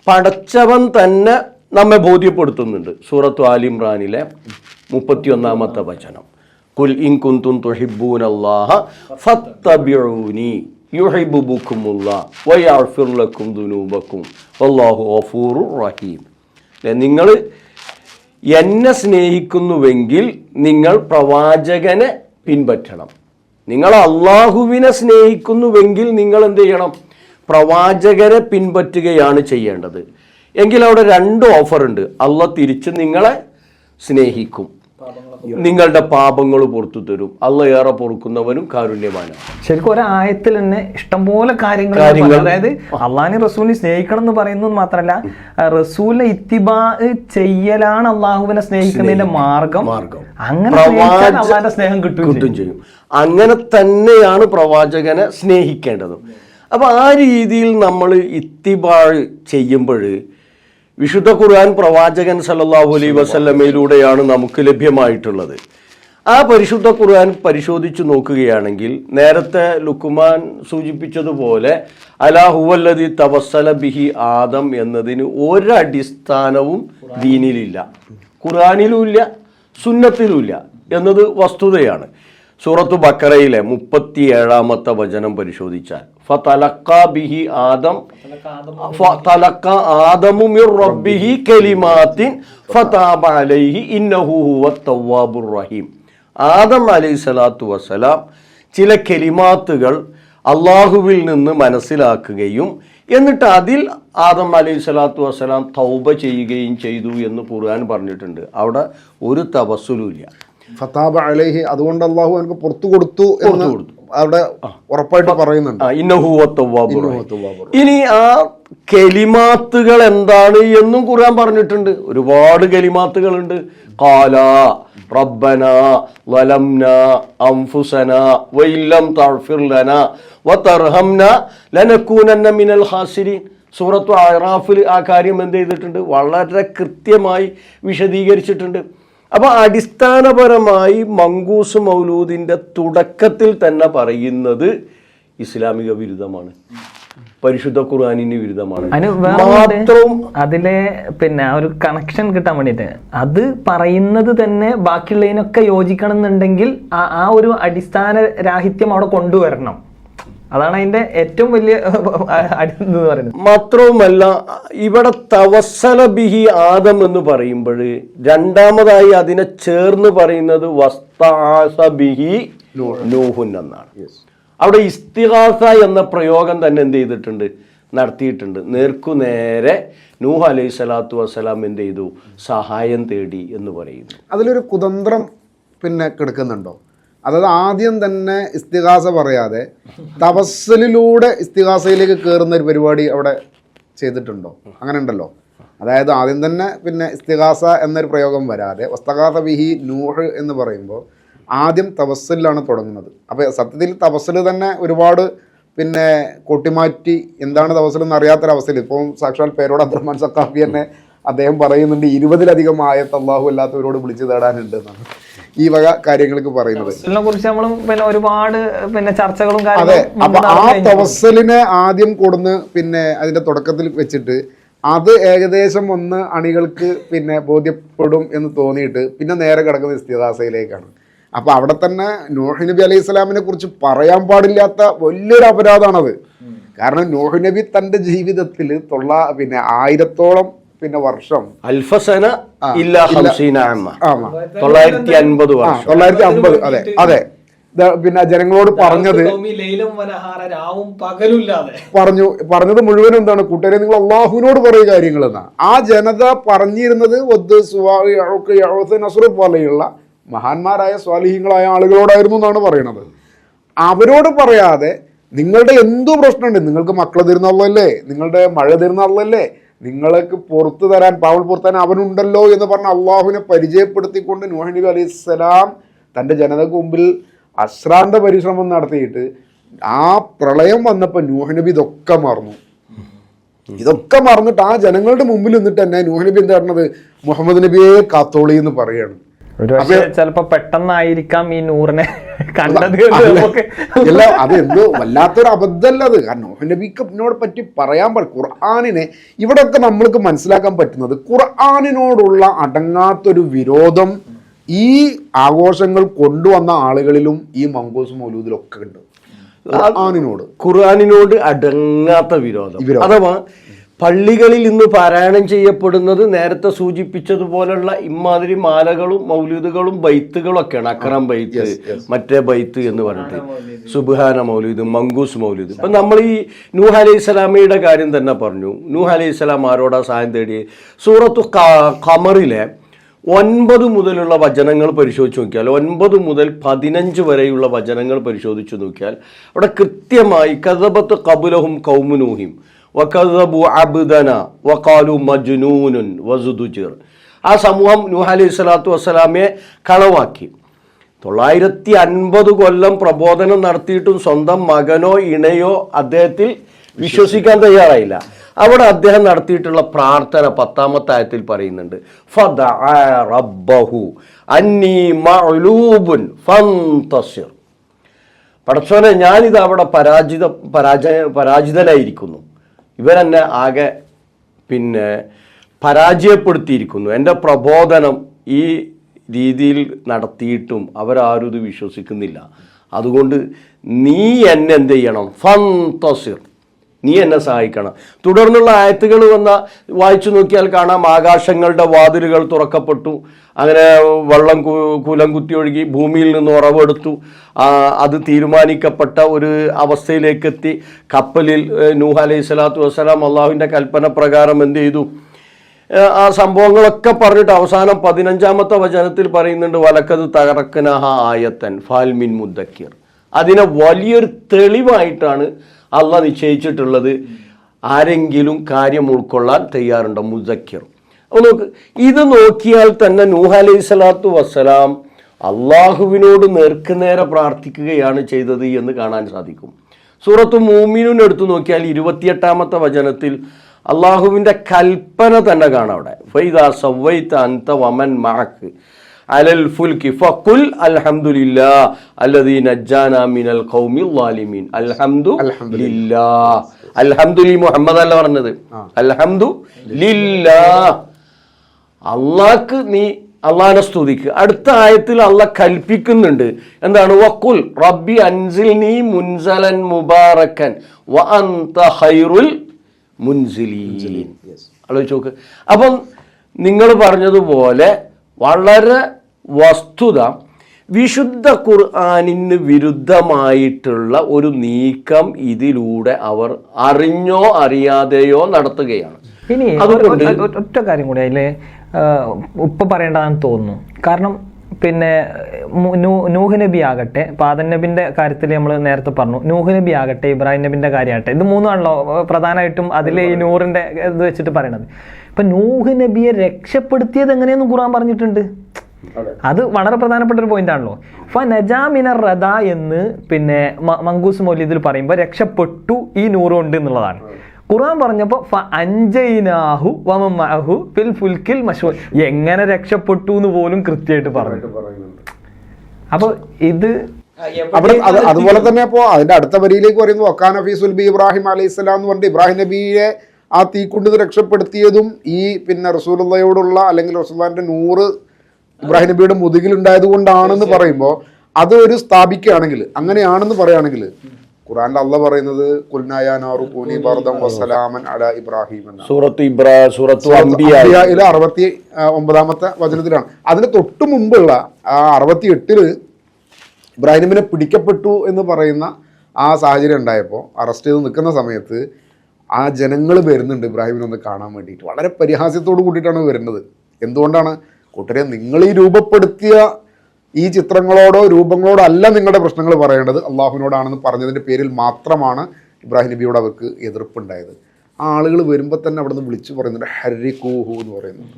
പടച്ചവൻ തന്നെ നമ്മെ ബോധ്യപ്പെടുത്തുന്നുണ്ട്. സൂറത്ത് ആലി ഇംറാനിലെ 31 വചനം, ഖുൽ ഇൻ കുൻതും തുഹിബ്ബൂനല്ലാഹ ഫത്തബിഊനി യുഹിബ്ബുകുമുല്ലാഹ് വയഗ്ഫിർ ലക്കും ദുനൂബക്കും വല്ലാഹു ഗഫൂറുർ റഹീം. നിങ്ങൾ എന്നെ സ്നേഹിക്കുന്നുവെങ്കിൽ നിങ്ങൾ പ്രവാചകനെ പിൻപറ്റണം. നിങ്ങൾ അള്ളാഹുവിനെ സ്നേഹിക്കുന്നുവെങ്കിൽ നിങ്ങൾ എന്ത് ചെയ്യണം? പ്രവാചകരെ പിൻപറ്റുകയാണ് ചെയ്യേണ്ടത്. എങ്കിൽ അവിടെ 2 ഓഫറുണ്ട്. അള്ളാഹ് തിരിച്ച് നിങ്ങളെ സ്നേഹിക്കും, നിങ്ങളുടെ പാപങ്ങൾ പുറത്തു തരും. അള്ളാഹ് ഏറെ പൊറുക്കുന്നവനും കാരുണ്യവാനാണ്. ശരിക്കും ഒരായത്തിൽ തന്നെ ഇഷ്ടംപോലെ കാര്യങ്ങൾ, അതായത് അള്ളാഹിനെ റസൂലിനെ സ്നേഹിക്കണം എന്ന് പറയുന്നത് മാത്രമല്ല, റസൂലിനെ ഇത്തിബാ ചെയ്യലാണ് അള്ളാഹുവിനെ സ്നേഹിക്കുന്നതിന്റെ മാർഗം. അങ്ങനെ അള്ളാഹിന്റെ സ്നേഹം കിട്ടുകയും ചെയ്യും. അങ്ങനെ തന്നെയാണ് പ്രവാചകനെ സ്നേഹിക്കേണ്ടതും. അപ്പൊ ആ രീതിയിൽ നമ്മൾ ഇത്തിബാ ചെയ്യുമ്പോൾ വിശുദ്ധ ഖുർആൻ പ്രവാചകൻ സല്ലല്ലാഹു അലൈഹി വസല്ലമയിലൂടെയാണ് നമുക്ക് ലഭ്യമായിട്ടുള്ളത്. ആ പരിശുദ്ധ ഖുർആൻ പരിശോധിച്ച് നോക്കുകയാണെങ്കിൽ നേരത്തെ ലുക്മാൻ സൂചിപ്പിച്ചതുപോലെ അലാ ഹുവല്ലദി തവസ്സല ബിഹി ആദം എന്നതിന് ഒരടിസ്ഥാനവും ദീനിലില്ല, ഖുർആനിലുമില്ല, സുന്നത്തിലുമില്ല എന്നത് വസ്തുതയാണ്. സൂറത്ത് ബക്കറയിലെ 37 വചനം പരിശോധിച്ചാൽ ഫതലഖ ബിഹി ആദം ഫതലഖ ആദമു മിർ റബ്ബിഹി കലിമാത്തിൻ ഫതാബ അലൈഹി ഇന്നഹു ഹുവത് തവ്വാബുർ റഹീം. ആദം അലൈഹിസ്സലാത്തു വസ്സലാം ചില കലിമാത്തുകൾ അള്ളാഹുവിൽ നിന്ന് മനസ്സിലാക്കുകയും എന്നിട്ട് അതിൽ ആദം അലൈഹിസ്സലാത്തു വസ്സലാം തൗബ ചെയ്യുകയും ചെയ്തു എന്ന് ഖുർആൻ പറഞ്ഞിട്ടുണ്ട്. അവിടെ ഒരു തവസ്സുലുമില്ല. ഫതാബ അലൈഹി, അതുകൊണ്ട് അള്ളാഹു അവർക്ക് പുറത്തു കൊടുത്തു എന്ന് അവിടെ ഉറപ്പായിട്ട് പറയുന്നുണ്ട്. ഇനി ആ കലിമാത്തുകൾ എന്താണ് എന്നും ഖുർആൻ പറഞ്ഞിട്ടുണ്ട്. ഒരുപാട് കലിമാത്തുകളുണ്ട്. ഖാല റബ്ബന വലംന അൻഫുസന വഇല്ലം തഗ്ഫിർ ലനാ വതർഹംന ലനകൂനന്ന മിനൽ ഖാസിരീൻ. സൂറത്തു അറാഫിൽ ആ കാര്യം എന്ത് ചെയ്തിട്ടുണ്ട്? വളരെ കൃത്യമായി വിശദീകരിച്ചിട്ടുണ്ട്. അപ്പോൾ അടിസ്ഥാനപരമായി മങ്കൂസ് മൗലൂദിൻ്റെ തുടക്കത്തിൽ തന്നെ പറയുന്നത് ഇസ്ലാമിക വിരുദ്ധമാണ്, പരിശുദ്ധ ഖുർആനിന് വിരുദ്ധമാണ്. മാത്രവും അതിലെ ഒരു കണക്ഷൻ കിട്ടാൻ വേണ്ടിയിട്ട് അത് പറയുന്നത് തന്നെ ബാക്കിയുള്ളതിനൊക്കെ യോജിക്കണം എന്നുണ്ടെങ്കിൽ ആ ഒരു അടിസ്ഥാന രാഹിത്യം അവിടെ കൊണ്ടുവരണം. അതാണ് അതിന്റെ ഏറ്റവും വലിയ എന്ന് പറയുന്നത്. മാത്രവുമല്ല ഇവിടെ തവസ്സല ബിഹി ആദം എന്ന് പറയുമ്പോൾ രണ്ടാമതായി അതിനെ ചേർന്ന് പറയുന്നത് വസ്തആസ ബിഹി നൂഹുൻ എന്നാണ്. അവിടെ ഇസ്തിഗാസ എന്ന പ്രയോഗം തന്നെ എന്ത് ചെയ്തിട്ടുണ്ട്? നടത്തിയിട്ടുണ്ട്. നേർക്കുനേരെ നൂഹ് അലൈഹി സ്വലാത്തു വസ്സലാം എന്ത് ചെയ്തു? സഹായം തേടി എന്ന് പറയുന്നു. അതിലൊരു കുതന്ത്രം കിടക്കുന്നുണ്ടോ? അതായത് ആദ്യം തന്നെ ഇസ്തിഗാസ പറയാതെ തവസ്സലിലൂടെ ഇസ്തിഗാസയിലേക്ക് കയറുന്ന ഒരു പരിപാടി അവിടെ ചെയ്തിട്ടുണ്ടോ? അങ്ങനെ ഉണ്ടല്ലോ. അതായത് ആദ്യം തന്നെ ഇസ്തിഗാസ എന്നൊരു പ്രയോഗം വരാതെ വസ്തഗാസ ബിഹി നൂഹ് എന്ന് പറയുമ്പോൾ ആദ്യം തവസ്സലിലാണ് തുടങ്ങുന്നത്. അപ്പോൾ സത്യത്തിൽ തവസ്സൽ തന്നെ ഒരുപാട് കൊട്ടിമാറ്റി എന്താണ് തവസ്സൽ എന്ന് അറിയാത്തൊരവസ്ഥയിൽ ഇപ്പോൾ സാക്ഷാൽ പേരോട് അബ്ദുറഹ്മാൻ സഖാഫി തന്നെ അദ്ദേഹം പറയുന്നുണ്ട് 20-ലധികം ആയത്ത് അള്ളാഹു അല്ലാത്തവരോട് വിളിച്ചു തേടാനുണ്ട് എന്നാണ് ഈ വക കാര്യങ്ങൾക്ക് പറയുന്നത്. ഒരുപാട് ചർച്ചകളും അതെ. അപ്പൊ ആ തവസ്സലിനെ ആദ്യം കൊടുന്ന് അതിന്റെ തുടക്കത്തിൽ വെച്ചിട്ട് അത് ഏകദേശം ഒന്ന് അണികൾക്ക് ബോധ്യപ്പെടും എന്ന് തോന്നിയിട്ട് പിന്നെ നേരെ കിടക്കുന്ന ഇസ്തിഗാസയിലേക്കാണ്. അപ്പൊ അവിടെ തന്നെ നൂഹ് നബി അലൈഹി സ്വലാമിനെ കുറിച്ച് പറയാൻ പാടില്ലാത്ത വലിയൊരു അപരാധമാണത്. കാരണം നൂഹ് നബി തൻ്റെ ജീവിതത്തിൽ 1000-ഓളം പിന്നെ വർഷം അൽഫസന ഇല്ലാ ഹംസീന അമ്മ, ആമാ 950 വർഷം. 950, അതെ അതെ. പിന്നെ ജനങ്ങളോട് പറഞ്ഞത് പറഞ്ഞത് മുഴുവനും എന്താണ്? കൂട്ടുകാരെ, നിങ്ങൾ അള്ളാഹുവിനോട് പറയുക കാര്യങ്ങൾ എന്നാണ്. ആ ജനത പറഞ്ഞിരുന്നത് പോലെയുള്ള മഹാന്മാരായ സ്വാലിഹീങ്ങളായ ആളുകളോടായിരുന്നു എന്നാണ് പറയുന്നത്. അവരോട് പറയാതെ നിങ്ങളുടെ എന്തു പ്രശ്നമുണ്ട്, നിങ്ങൾക്ക് മക്കളെ തരുന്ന അള്ളല്ലേ, നിങ്ങളുടെ മഴ തരുന്ന അള്ളല്ലേ, നിങ്ങൾക്ക് പുറത്തു തരാൻ പാവൽ പുറത്താൻ അവനുണ്ടല്ലോ എന്ന് പറഞ്ഞ അള്ളാഹുവിനെ പരിചയപ്പെടുത്തിക്കൊണ്ട് നൂഹ് നബി അലൈഹിസ്സലാം തൻ്റെ ജനതയ്ക്ക് മുമ്പിൽ അശ്രാന്ത പരിശ്രമം നടത്തിയിട്ട് ആ പ്രളയം വന്നപ്പോൾ നൂഹ് നബി ഇതൊക്കെ മറന്നിട്ട് ആ ജനങ്ങളുടെ മുമ്പിൽ നിന്നിട്ട് തന്നെ നൂഹ് നബി എന്താ പറഞ്ഞത്? മുഹമ്മദ് നബിയെ കാത്തോളി എന്ന് പറയാണ്. ചിലപ്പോ പെട്ടെന്നായിരിക്കാം ഈ നൂറിനെ കണ്ടത്. അല്ല, അത് എന്തോ വല്ലാത്തൊരു അബദ്ധമല്ല അത്. കാരണം നൂഹ് നബിക്കിനോട് പറ്റി പറയാൻ ഖുർആനിനെ ഇവിടെയൊക്കെ നമ്മൾക്ക് മനസ്സിലാക്കാൻ പറ്റുന്നത് ഖുർആനിനോടുള്ള അടങ്ങാത്തൊരു വിരോധം ഈ ആഘോഷങ്ങൾ കൊണ്ടുവന്ന ആളുകളിലും ഈ മങ്കൂസ് മൗലൂദിലൊക്കെ ഉണ്ട്. ഖുർആനിനോട് അടങ്ങാത്ത വിരോധം. അഥവാ പള്ളികളിൽ ഇന്ന് പാരായണം ചെയ്യപ്പെടുന്നത് നേരത്തെ സൂചിപ്പിച്ചതുപോലുള്ള ഇമാതിരി മാലകളും മൗലൂദുകളും ബൈത്തുകളും ഒക്കെയാണ്. അക്രം ബൈത്ത്, മറ്റേ ബൈത്ത് എന്ന് പറഞ്ഞിട്ട് സുബ്ഹാന മൗലൂദ്, മങ്കൂസ് മൗലൂദ്. ഇപ്പം നമ്മൾ ഈ നൂഹ് അലൈഹി സ്വലാമയുടെ കാര്യം തന്നെ പറഞ്ഞു. നൂഹ് അലൈഹി സ്വലാം ആരോടാ സഹായം തേടി? സൂറത്തു ഖമറിലെ 9 മുതലുള്ള വചനങ്ങൾ പരിശോധിച്ച് നോക്കിയാൽ, 9 മുതൽ 15 വരെയുള്ള വചനങ്ങൾ പരിശോധിച്ച് നോക്കിയാൽ അവിടെ കൃത്യമായി കദബത്ത് ഖബലഹും ഖൗമു നൂഹിം വകദബു അബ്ദന വഖാലു മജ്നൂനുൻ വസുദുജിർ. ആ സമൂഹം നൂഹ് അലൈഹി സ്വലാത്തു വസ്സലാമയെ കളവാക്കി. 950 കൊല്ലം പ്രബോധനം നടത്തിയിട്ടും സ്വന്തം മകനോ ഇണയോ അദ്ദേഹത്തിൽ വിശ്വസിക്കാൻ തയ്യാറായില്ല. അവിടെ അദ്ദേഹം നടത്തിയിട്ടുള്ള പ്രാർത്ഥന 10-ാമത്തെ ആയത്തിൽ പറയുന്നുണ്ട്, ഫദഅ റബ്ബഹു അന്നീ മഅ്ലൂബുൻ ഫന്തസിർ. പടച്ചോനെ, ഞാനിത് അവിടെ പരാജിതനായിരിക്കുന്നു, ഇവരെന്നെ ആകെ പരാജയപ്പെടുത്തിയിരിക്കുന്നു, എൻ്റെ പ്രബോധനം ഈ രീതിയിൽ നടത്തിയിട്ടും അവരാരും ഇത് വിശ്വസിക്കുന്നില്ല, അതുകൊണ്ട് നീ എന്നെ എന്ത് ചെയ്യണം? ഫന്തസിർ, നീ എന്നെ സഹായിക്കണം. തുടർന്നുള്ള ആയത്തുകൾ വായിച്ചു നോക്കിയാൽ കാണാം, ആകാശങ്ങളുടെ വാതിലുകൾ തുറക്കപ്പെട്ടു, അങ്ങനെ വെള്ളം കുലം കുത്തി ഒഴുകി ഭൂമിയിൽ നിന്ന് ഉറവെടുത്തു, അത് തീരുമാനിക്കപ്പെട്ട ഒരു അവസ്ഥയിലേക്കെത്തി. കപ്പലിൽ നൂഹ് അലൈഹി സ്വലാത്തു വസ്സലാം അള്ളാഹുവിൻ്റെ കൽപ്പന പ്രകാരം എന്ത് ചെയ്തു? ആ സംഭവങ്ങളൊക്കെ പറഞ്ഞിട്ട് അവസാനം 15-ാമത്തെ വചനത്തിൽ പറയുന്നുണ്ട്, വലക്കത് തകറക്കനഹ ആയത്തൻ ഫാൽമിൻ മുദ്ദക്കിർ. അതിനെ വലിയൊരു തെളിവായിട്ടാണ് അള്ളാഹ് നിശ്ചയിച്ചിട്ടുള്ളത്. ആരെങ്കിലും കാര്യം ഉൾക്കൊള്ളാൻ തയ്യാറുണ്ടോ? മുസക്കിർ. അപ്പോൾ നോക്ക്, ഇത് നോക്കിയാൽ തന്നെ നൂഹ് അലൈഹി സ്വലാത്തു വസ്സലാം അള്ളാഹുവിനോട് നേർക്കുനേരെ പ്രാർത്ഥിക്കുകയാണ് ചെയ്തത് എന്ന് കാണാൻ സാധിക്കും. സൂറത്ത് മൂമിനൂൻ എടുത്തു നോക്കിയാൽ 28-ാമത്തെ വചനത്തിൽ അള്ളാഹുവിൻ്റെ കൽപ്പന തന്നെ കാണാം. അവിടെ ഫൈദാ സവ്വൈത അൻത വമൻ മഅക് അലൽ ഫുൽകി ഫഖുൽ അൽഹംദുലില്ലാഹ് അല്ലദീ നജ്ജാനാ മിനൽ ഖൗമിൽ ളാലിമീൻ. അൽഹംദുലില്ലാഹ്, അൽഹംദുലി മുഹമ്മദ് അല്ല പറഞ്ഞത്, അൽഹംദുലില്ലാഹ്, അള്ളാഹ്ക്ക് നീ അള്ളാഹിനെ സ്തുതിക്ക്. അടുത്ത ആയത്തിൽ അള്ളാഹ് കൽപ്പിക്കുന്നുണ്ട്, എന്താണ്? വഖുൽ റബ്ബി അൻസിൽനി മുൻസലൻ മുബാറക്കൻ വ അൻത ഖൈറുൽ മുൻസിലീൻ. ആലോചിച്ച് നോക്ക്. അപ്പം നിങ്ങൾ പറഞ്ഞതുപോലെ വളരെ വസ്തുത, വിശുദ്ധ ഖുർആനിന് വിരുദ്ധമായിട്ടുള്ള ഒരു നീക്കം ഇതിലൂടെ അവർ അറിഞ്ഞോ അറിയാതെയോ നടത്തുകയാണ്. ഇനി ഒറ്റ കാര്യം കൂടി അതിൽ ഉപ്പ പറയേണ്ടതാണെന്ന് തോന്നുന്നു. കാരണം നൂഹ് നബി ആകട്ടെ, ആദം നബിന്റെ കാര്യത്തിൽ നമ്മൾ നേരത്തെ പറഞ്ഞു, നൂഹ് നബി ആകട്ടെ, ഇബ്രാഹിം നബിന്റെ കാര്യമാകട്ടെ, ഇത് മൂന്നാണല്ലോ പ്രധാനമായിട്ടും അതിൽ ഈ നൂറിന്റെ ഇത് വെച്ചിട്ട് പറയണത്. ഇപ്പൊ നൂഹ് നബിയെ രക്ഷപ്പെടുത്തിയത് എങ്ങനെയെന്ന് ഖുർആൻ പറഞ്ഞിട്ടുണ്ട്. അത് വളരെ പ്രധാനപ്പെട്ട ഒരു പോയിന്റ് ആണല്ലോ. നജാമിനർ റദ എന്ന് മങ്കൂസ് മൗലീദിൽ പറയുമ്പോൾ രക്ഷപ്പെട്ടു ഈ നൂറ് കൊണ്ട് എന്നുള്ളതാണ്. ഖുർആൻ പറഞ്ഞപ്പോൾ എങ്ങനെ രക്ഷപ്പെട്ടു എന്ന് പോലും കൃത്യമായിട്ട് പറഞ്ഞു. അപ്പൊ ഇത് അതുപോലെ തന്നെ ഇപ്പോ അതിന്റെ അടുത്ത വരിയിലേക്ക് പറയുന്നു, വക്കാന ഫീ സുൽബി ഇബ്രാഹിം അലൈഹി സ്വലാം എന്ന് പറഞ്ഞിട്ട് ഇബ്രാഹിം നബിയെ ആ തീക്കൊണ്ട് രക്ഷപ്പെടുത്തിയതും ഈ റസൂലുള്ളാഹിയോടുള്ള അല്ലെങ്കിൽ റസൂലുള്ളാഹിന്റെ നൂറ് ഇബ്രാഹിം നബിയുടെ മുതുകിൽ ഉണ്ടായത് കൊണ്ടാണെന്ന് പറയുമ്പോൾ അത് ഒരു സ്ഥാപിക്കുകയാണെങ്കിൽ, അങ്ങനെയാണെന്ന് പറയുകയാണെങ്കിൽ ഖുർആനിൽ അള്ളാഹ് പറയുന്നത് ഖുൽനാ നാറു കൂനി ബർദൻ വസലാമൻ അലാ ഇബ്രാഹിം എന്നാണ്. സൂറത്തു അംബിയ 69-ാമത്തെ വചനത്തിലാണ്. അതിന് തൊട്ട് മുമ്പുള്ള 68-ൽ ഇബ്രാഹിം നബിനെ പിടിക്കപ്പെട്ടു എന്ന് പറയുന്ന ആ സാഹചര്യം ഉണ്ടായപ്പോൾ അറസ്റ്റ് ചെയ്ത് നിൽക്കുന്ന സമയത്ത് ആ ജനങ്ങൾ വരുന്നുണ്ട് ഇബ്രാഹിമിനെ ഒന്ന് കാണാൻ വേണ്ടിയിട്ട്. വളരെ പരിഹാസ്യത്തോട് കൂടിയിട്ടാണ് വരുന്നത്. എന്തുകൊണ്ടാണ്? കൂട്ടരെ, നിങ്ങൾ ഈ രൂപപ്പെടുത്തിയ ഈ ചിത്രങ്ങളോടോ രൂപങ്ങളോടോ അല്ല നിങ്ങളുടെ പ്രശ്നങ്ങൾ പറയേണ്ടത്, അള്ളാഹുവിനോടാണെന്ന് പറഞ്ഞതിൻ്റെ പേരിൽ മാത്രമാണ് ഇബ്രാഹിം നബിയോട് അവർക്ക് എതിർപ്പുണ്ടായത്. ആ ആളുകൾ വരുമ്പോൾ തന്നെ അവിടെ നിന്ന് വിളിച്ചു പറയുന്നുണ്ട് ഹരികൂഹു എന്ന് പറയുന്നുണ്ട്.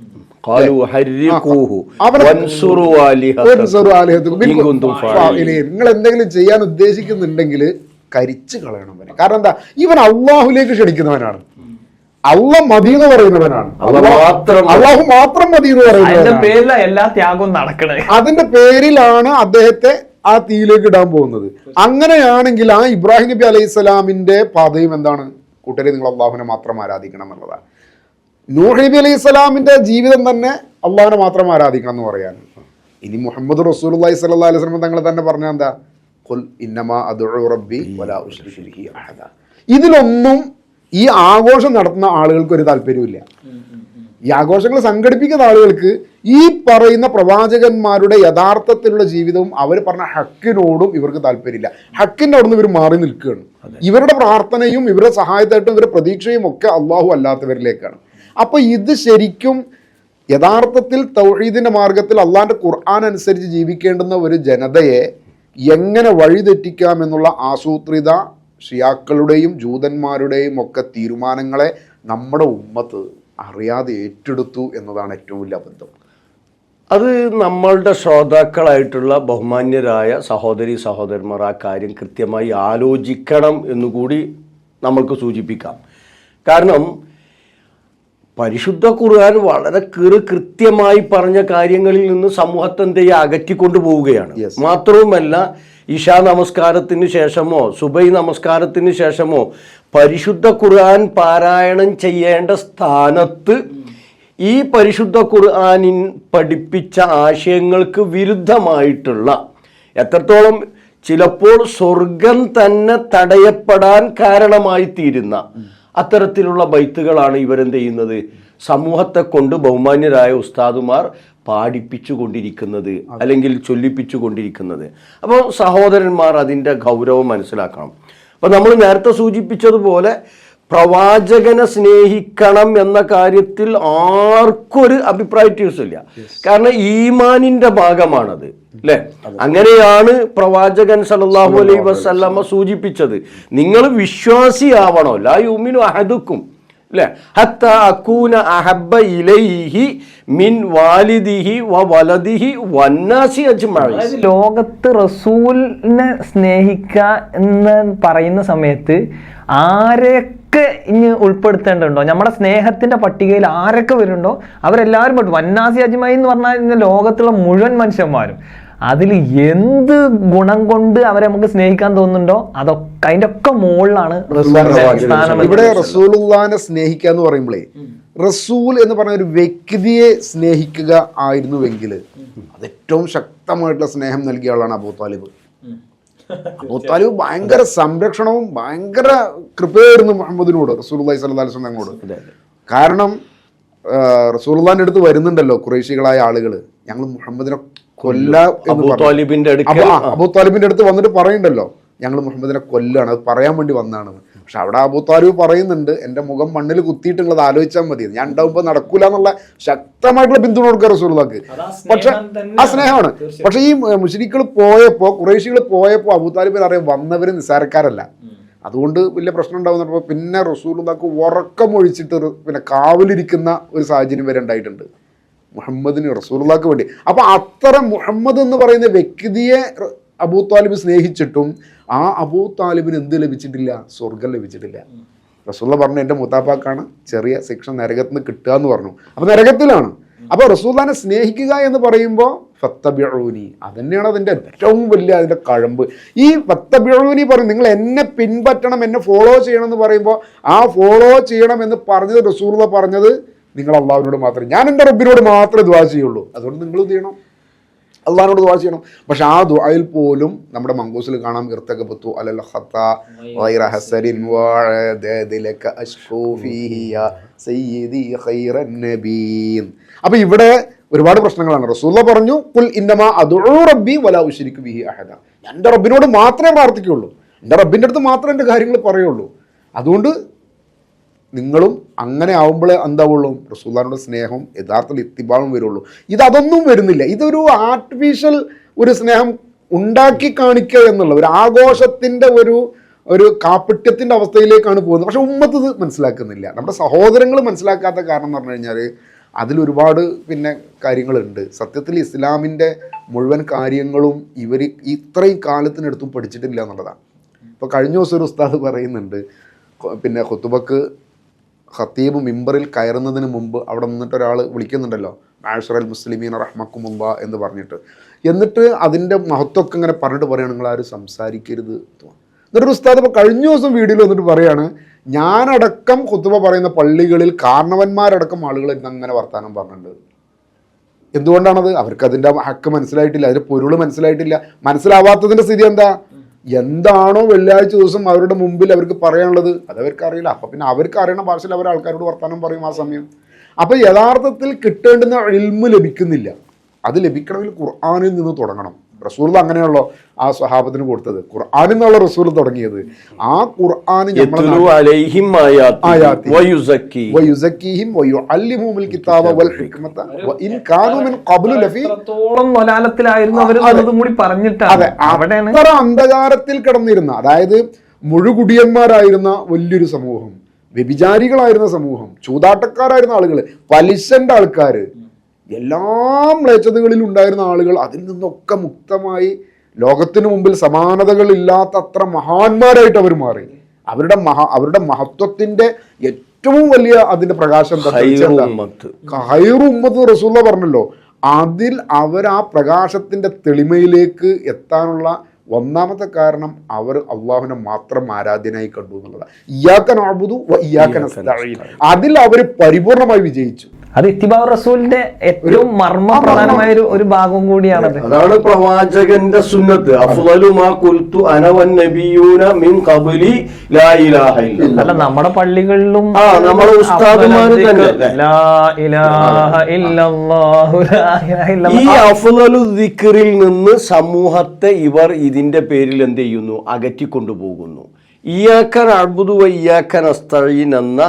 നിങ്ങൾ എന്തെങ്കിലും ചെയ്യാൻ ഉദ്ദേശിക്കുന്നുണ്ടെങ്കിൽ കരിച്ചു കളയണം. കാരണം എന്താ? ഇവൻ അള്ളാഹുലേക്ക് ക്ഷണിക്കുന്നവനാണ്, അള്ളാഹ് മതി എന്ന് പറയുന്നവനാണ്, അള്ളാഹു മാത്രം മതി എന്ന് പറയുന്നവനാണ്. എല്ലാ ത്യാഗവും നടക്കണേ അതിന്റെ പേരിലാണ് അദ്ദേഹത്തെ ആ തീയിലേക്ക് ഇടാൻ പോകുന്നത്. അങ്ങനെയാണെങ്കിൽ ആ ഇബ്രാഹിം നബി അലൈഹി സ്വലാമിന്റെ പാതയും എന്താണ്? കൂട്ടരെ, നിങ്ങൾ അള്ളാഹുവിനെ മാത്രം ആരാധിക്കണം എന്നുള്ളതാണ്. നൂഹ് നബി അലൈഹി സ്വലാമിന്റെ ജീവിതം തന്നെ അള്ളാഹുവിനെ മാത്രം ആരാധിക്കണം എന്ന് പറയാനും. ഇനി മുഹമ്മദ് റസൂലുള്ളാഹി സ്വല്ലല്ലാഹു അലൈഹി വസല്ലം തങ്ങൾ തന്നെ പറഞ്ഞ എന്താ? ഖുൽ ഇന്നമാ അദ്ഉ റബ്ബി വലാ ഉശ്രികു ബിഹി അഹദ. ഇതിലൊന്നും ഈ ആഘോഷം നടത്തുന്ന ആളുകൾക്ക് ഒരു താല്പര്യമില്ല. ഈ ആഘോഷങ്ങൾ സംഘടിപ്പിക്കുന്ന ആളുകൾക്ക് ഈ പറയുന്ന പ്രവാചകന്മാരുടെ യഥാർത്ഥത്തിലുള്ള ജീവിതവും അവർ പറഞ്ഞ ഹക്കിനോടും ഇവർക്ക് താല്പര്യമില്ല. ഹക്കിൻ്റെ അവിടുന്ന് ഇവർ മാറി നിൽക്കുകയാണ്. ഇവരുടെ പ്രാർത്ഥനയും ഇവരുടെ സഹായത്തായിട്ടും ഇവരുടെ പ്രതീക്ഷയും ഒക്കെ അള്ളാഹു അല്ലാത്തവരിലേക്കാണ്. അപ്പൊ ഇത് ശരിക്കും യഥാർത്ഥത്തിൽ തൗഹീദിന്റെ മാർഗത്തിൽ അള്ളാഹിന്റെ ഖുർആൻ അനുസരിച്ച് ജീവിക്കേണ്ടുന്ന ഒരു ജനതയെ എങ്ങനെ വഴിതെറ്റിക്കാമെന്നുള്ള ആസൂത്രിത ഷിയാക്കളുടെയും ജൂതന്മാരുടെയും ഒക്കെ തീരുമാനങ്ങളെ നമ്മുടെ ഉമ്മത്ത് അറിയാതെ ഏറ്റെടുത്തു എന്നതാണ് ഏറ്റവും വലിയ അബദ്ധം. അത് നമ്മളുടെ ശ്രോതാക്കളായിട്ടുള്ള ബഹുമാന്യരായ സഹോദരി സഹോദരന്മാർ ആ കാര്യം കൃത്യമായി ആലോചിക്കണം എന്നുകൂടി നമ്മൾക്ക് സൂചിപ്പിക്കാം. കാരണം പരിശുദ്ധ ഖുർആൻ വളരെ കൃത്യമായി പറഞ്ഞ കാര്യങ്ങളിൽ നിന്ന് സമൂഹത്തെ എന്തെയ്യ അകറ്റിക്കൊണ്ടു പോവുകയാണ്. മാത്രവുമല്ല, ഇശാ നമസ്കാരത്തിന് ശേഷമോ സുബൈ നമസ്കാരത്തിന് ശേഷമോ പരിശുദ്ധ ഖുർആൻ പാരായണം ചെയ്യേണ്ട സ്ഥാനത്ത് ഈ പരിശുദ്ധ ഖുർആനിൻ പഠിപ്പിച്ച ആശയങ്ങൾക്ക് വിരുദ്ധമായിട്ടുള്ള, എത്രത്തോളം ചിലപ്പോൾ സ്വർഗം തന്നെ തടയപ്പെടാൻ കാരണമായി തീരുന്ന അത്തരത്തിലുള്ള ബൈത്തുകളാണ് ഇവരെന്ത് ചെയ്യുന്നത്? സമൂഹത്തെ കൊണ്ട് ബഹുമാന്യരായ ഉസ്താദുമാർ പാടിപ്പിച്ചു കൊണ്ടിരിക്കുന്നത്, അല്ലെങ്കിൽ ചൊല്ലിപ്പിച്ചു കൊണ്ടിരിക്കുന്നത്. അപ്പോൾ സഹോദരന്മാർ അതിൻ്റെ ഗൗരവം മനസ്സിലാക്കണം. അപ്പോൾ നമ്മൾ നേരത്തെ സൂചിപ്പിച്ചതുപോലെ പ്രവാചകനെ സ്നേഹിക്കണം എന്ന കാര്യത്തിൽ ആർക്കൊരു അഭിപ്രായ വ്യത്യാസമില്ല. കാരണം ഈമാനിന്റെ ഭാഗമാണത്, അല്ലേ? അങ്ങനെയാണ് പ്രവാചകൻ സല്ലല്ലാഹു അലൈഹി വസല്ലമ സൂചിപ്പിച്ചത്. നിങ്ങൾ വിശ്വാസിയാവണോ, ലാ യുമിനു അഹദുക്കും, അല്ലേ, ഹത്താ അകൂന അഹബ്ബ ഇലൈഹി മിൻ വാലിദിഹി വ വലദിഹി വന്നാസി അജ്മഈൻ. ലോകത്ത് റസൂലിനെ സ്നേഹിക്കുക എന്ന് പറയുന്ന സമയത്ത് ആരൊക്കെ ഇനി ഉൾപ്പെടുത്തേണ്ടതുണ്ടോ, നമ്മുടെ സ്നേഹത്തിന്റെ പട്ടികയിൽ ആരൊക്കെ വരുന്നുണ്ടോ അവരെല്ലാവരും പെട്ടു. വന്നാസി അജ്മഈൻ എന്ന് പറഞ്ഞാൽ ലോകത്തുള്ള മുഴുവൻ മനുഷ്യന്മാരും. അതിൽ എന്ത് ഗുണം കൊണ്ട് അവരെ നമുക്ക് സ്നേഹിക്കാൻ തോന്നുന്നുണ്ടോ അതൊക്കെ അതിന്റെ ഒക്കെ മുകളിലാണ് ഇവിടെ റസൂലുള്ളാഹിനെ സ്നേഹിക്കുക എന്ന് പറയുമ്പോഴേ, റസൂൽ എന്ന് പറഞ്ഞ ഒരു വ്യക്തിയെ സ്നേഹിക്കുക ആയിരുന്നുവെങ്കിൽ അത് ഏറ്റവും ശക്തമായിട്ടുള്ള സ്നേഹം നൽകിയ ആളാണ് അബൂ താലിബ്. അബൂ താലിബ് ഭയങ്കര സംരക്ഷണവും ഭയങ്കര കൃപയായിരുന്നു മുഹമ്മദിനോട്, റസൂലുള്ളാഹി സ്വല്ലല്ലാഹു അലൈഹി വസല്ലമയോട്. കാരണം റസൂലുള്ളാഹിന്റെ അടുത്ത് വരുന്നുണ്ടല്ലോ കുറേശികളായ ആളുകൾ, ഞങ്ങൾ മുഹമ്മദിനെ കൊല്ല എന്ന് അബൂ താലിബിന്റെ അടുത്ത് വന്നിട്ട് പറയുന്നുണ്ടല്ലോ, ഞങ്ങൾ മുഹമ്മദിനെ കൊല്ലാണ്, അത് പറയാൻ വേണ്ടി വന്നതാണെന്ന്. പക്ഷെ അവിടെ അബൂ താലിബ് പറയുന്നുണ്ട്, എൻ്റെ മുഖം മണ്ണിൽ കുത്തിയിട്ടുള്ളത് ആലോചിച്ചാൽ മതി, ഞാൻ ഉണ്ടാവുമ്പോൾ നടക്കൂല എന്നുള്ള ശക്തമായിട്ടുള്ള പിന്തുണ കൊടുക്കുക റസൂലുള്ളാഹിക്ക്. പക്ഷെ ആ സ്നേഹമാണ്. പക്ഷെ ഈ മുശ്രിക്കുകൾ പോയപ്പോൾ, ഖുറൈശികൾ പോയപ്പോൾ അബൂ താലിബിന് അറിയാം വന്നവർ നിസ്സാരക്കാരല്ല, അതുകൊണ്ട് വലിയ പ്രശ്നം ഉണ്ടാവുന്നപ്പോൾ പിന്നെ റസൂലുള്ളാഹിക്ക് ഉറക്കമൊഴിച്ചിട്ട് പിന്നെ കാവലിരിക്കുന്ന ഒരു സാഹചര്യം വരെ ഉണ്ടായിട്ടുണ്ട് മുഹമ്മദിന്, റസൂലുള്ളാഹിക്ക് വേണ്ടി. അപ്പൊ അത്തരം മുഹമ്മദ് എന്ന് പറയുന്ന വ്യക്തിയെ അബൂ താലിബ് സ്നേഹിച്ചിട്ടും ആ അബൂ താലിബിന് എന്ത് ലഭിച്ചിട്ടില്ല? സ്വർഗം ലഭിച്ചിട്ടില്ല. റസൂലുള്ള പറഞ്ഞു, എൻ്റെ മുത്താപ്പാക്കാണ് ചെറിയ ശിക്ഷ നരകത്തിൽ നിന്ന് കിട്ടുക എന്ന് പറഞ്ഞു. അപ്പൊ നരകത്തിലാണ്. അപ്പൊ റസൂലുള്ളാഹിനെ സ്നേഹിക്കുക എന്ന് പറയുമ്പോൾ ഫത്തബിഊനി, അതന്നെയാണ് അതിൻ്റെ ഏറ്റവും വലിയ അതിൻ്റെ കഴമ്പ്. ഈ ഫത്തബിഊനി പറയും, നിങ്ങൾ എന്നെ പിൻപറ്റണം, എന്നെ ഫോളോ ചെയ്യണം എന്ന് പറയുമ്പോൾ ആ ഫോളോ ചെയ്യണം എന്ന് പറഞ്ഞത് റസൂലുള്ള പറഞ്ഞത് നിങ്ങൾ അള്ളാഹുവിനോട് മാത്രമേ, ഞാൻ എൻ്റെ റബ്ബിനോട് മാത്രമേ ദുആ ചെയ്യുള്ളൂ, അതുകൊണ്ട് നിങ്ങൾ എന്ത് ചെയ്യണം? അള്ളാഹിനോട് ദുആ ചെയ്യണം. പക്ഷെ ആ ദുആയിൽ പോലും നമ്മുടെ മങ്കൂസിൽ കാണാം ഇർതകബതു അലൽ ഖത്താ ഗൈറ ഹസരിൻ വഅദദിലക അഷ്കൂ ഫീഹി യാ സയ്യിദി ഖൈറൻ നബീൻ. അപ്പോൾ ഇവിടെ ഒരുപാട് പ്രശ്നങ്ങളാണ്. റസൂലുള്ളാഹി പറഞ്ഞു ഖുൽ ഇന്നമാ അദ്ഉ റബ്ബി വലാ ഉശ്രികു ബിഹി അഹദ. ഞാൻ എൻ്റെ റബ്ബിനോട് മാത്രമേ പ്രാർത്ഥിക്കുകയുള്ളൂ, എൻ്റെ റബ്ബിൻ്റെ അടുത്ത് മാത്രമേ എൻ്റെ കാര്യങ്ങൾ പറയുള്ളൂ. അതുകൊണ്ട് നിങ്ങളും അങ്ങനെ ആവുമ്പോഴേ എന്താവുള്ളൂ, റസൂലുള്ളാഹിയുടെ സ്നേഹം യഥാർത്ഥത്തിൽ ഇത്തിബാവും വരുള്ളൂ. അതൊന്നും വരുന്നില്ല. ഇതൊരു ആർട്ടിഫിഷ്യൽ ഒരു സ്നേഹം ഉണ്ടാക്കി കാണിക്കുക എന്നുള്ള ഒരു ആഘോഷത്തിൻ്റെ ഒരു കാപ്പട്യത്തിൻ്റെ അവസ്ഥയിലേക്കാണ് പോകുന്നത്. പക്ഷെ ഉമ്മത്ത് ഇത് മനസ്സിലാക്കുന്നില്ല. നമ്മുടെ സഹോദരങ്ങൾ മനസ്സിലാക്കാത്ത കാരണം എന്ന് പറഞ്ഞു കഴിഞ്ഞാൽ അതിലൊരുപാട് പിന്നെ കാര്യങ്ങളുണ്ട്. സത്യത്തിൽ ഇസ്ലാമിൻ്റെ മുഴുവൻ കാര്യങ്ങളും ഇവർ ഇത്രയും കാലത്തിനടുത്തും പഠിച്ചിട്ടില്ല എന്നുള്ളതാണ്. ഇപ്പോൾ കഴിഞ്ഞ ദിവസം ഒരു ഉസ്താദ് പറയുന്നുണ്ട്, പിന്നെ ഖുതുബക്ക് ഖത്തീബ് മിമ്പറിൽ കയറുന്നതിന് മുമ്പ് അവിടെ നിന്നിട്ട് ഒരാൾ വിളിക്കുന്നുണ്ടല്ലോ, മാഷറൽ മുസ്ലിമീൻ റഹ്മക്കുമുല്ലാ എന്ന് പറഞ്ഞിട്ട്, എന്നിട്ട് അതിൻ്റെ മഹത്വമൊക്കെ ഇങ്ങനെ പറഞ്ഞിട്ട് പറയുകയാണ് നിങ്ങൾ ആരും സംസാരിക്കരുത്. എന്നിട്ടൊരു ഉസ്താദ് ഇപ്പോൾ കഴിഞ്ഞ ദിവസം വീഡിയോയിൽ വന്നിട്ട് പറയാണ്, ഞാനടക്കം ഖുതുബ പറയുന്ന പള്ളികളിൽ കാരണവന്മാരടക്കം ആളുകൾ അങ്ങനെ വർത്താനം പറഞ്ഞിട്ടുണ്ട്. എന്തുകൊണ്ടാണത്? അവർക്ക് അതിൻ്റെ ഹക്ക് മനസ്സിലായിട്ടില്ല, അതിൻ്റെ പൊരുൾ മനസ്സിലായിട്ടില്ല. മനസ്സിലാവാത്തതിൻ്റെ സ്ഥിതി എന്താണോ വെള്ളിയാഴ്ച ദിവസം അവരുടെ മുമ്പിൽ അവർക്ക് പറയാനുള്ളത് അതവർക്ക് അറിയില്ല. അപ്പം പിന്നെ അവർക്ക് അറിയണ ഭാഷയിൽ അവർ ആൾക്കാരോട് വർത്താനം പറയും ആ സമയം. അപ്പോൾ യഥാർത്ഥത്തിൽ കിട്ടേണ്ടുന്ന ഇൽമ് ലഭിക്കുന്നില്ല. അത് ലഭിക്കണമെങ്കിൽ ഖുർആനിൽ നിന്ന് തുടങ്ങണം. റസൂൽ അങ്ങനെയുള്ളോ ആ സ്വഹാബത്തിന് കൊടുത്തത്, ഖുർആനിൽ നിന്നുള്ള റസൂൽ തുടങ്ങിയത്. ആ ഖുർആൻ അന്ധകാരത്തിൽ കിടന്നിരുന്ന, അതായത് മുഴുകുടിയന്മാരായിരുന്ന വലിയൊരു സമൂഹം, വ്യഭിചാരികളായിരുന്ന സമൂഹം, ചൂതാട്ടക്കാരായിരുന്ന ആളുകൾ, പലിശന്റെ ആൾക്കാർ, എല്ലാ മ്ലേച്ഛതകളിൽ ഉണ്ടായിരുന്ന ആളുകൾ അതിൽ നിന്നൊക്കെ മുക്തമായി ലോകത്തിന് മുമ്പിൽ സമാനതകളില്ലാത്ത അത്ര മഹാന്മാരായിട്ട് അവർ മാറി. അവരുടെ മഹത്വത്തിന്റെ ഏറ്റവും വലിയ അതിന്റെ പ്രകാശം ഖൈറു ഉമ്മത്ത് റസൂലുള്ളാഹി പറഞ്ഞല്ലോ. അതിൽ അവർ ആ പ്രകാശത്തിന്റെ തെളിമയിലേക്ക് എത്താനുള്ള ഒന്നാമത്തെ കാരണം അവർ അള്ളാഹുവിനെ മാത്രം ആരാധ്യനായി കണ്ടു എന്നുള്ളതാണ്. ഇയ്യാക നഅ്ബുദു വ ഇയ്യാക നസ്തഈൻ. അതിൽ അവർ പരിപൂർണമായി വിജയിച്ചു. അത് ഇത്തിബാഉ റസൂലിന്റെ ഏറ്റവും മർമ്മപ്രധാനമായ ഒരു ഭാഗം കൂടിയാണത്. അതാണ് പ്രവാചകന്റെ സുന്നത്ത്. അഫ്ളലു മാ ഖുൽതു അന വൻ നബിയൂന മിൻ ഖബ്ലി ലാ ഇലാഹ ഇല്ലല്ലാഹ്. അല്ല, നമ്മുടെ പള്ളികളിലും നമ്മുടെ ഉസ്താദുമാർ തന്നെ ലാ ഇലാഹ ഇല്ലല്ലാഹു ലാ ഇലാഹ ഇല്ലല്ലാഹ്. ഈ അഫ്ളലു ദിക്റിൽ നിന്ന് സമൂഹത്തെ ഇവർ ഇതിന്റെ പേരിൽ എന്ത് ചെയ്യുന്നു? അകറ്റിക്കൊണ്ടുപോകുന്നു. ഇയ്യാക നഅ്ബുദു വ ഇയ്യാക നസ്തഈൻ എന്ന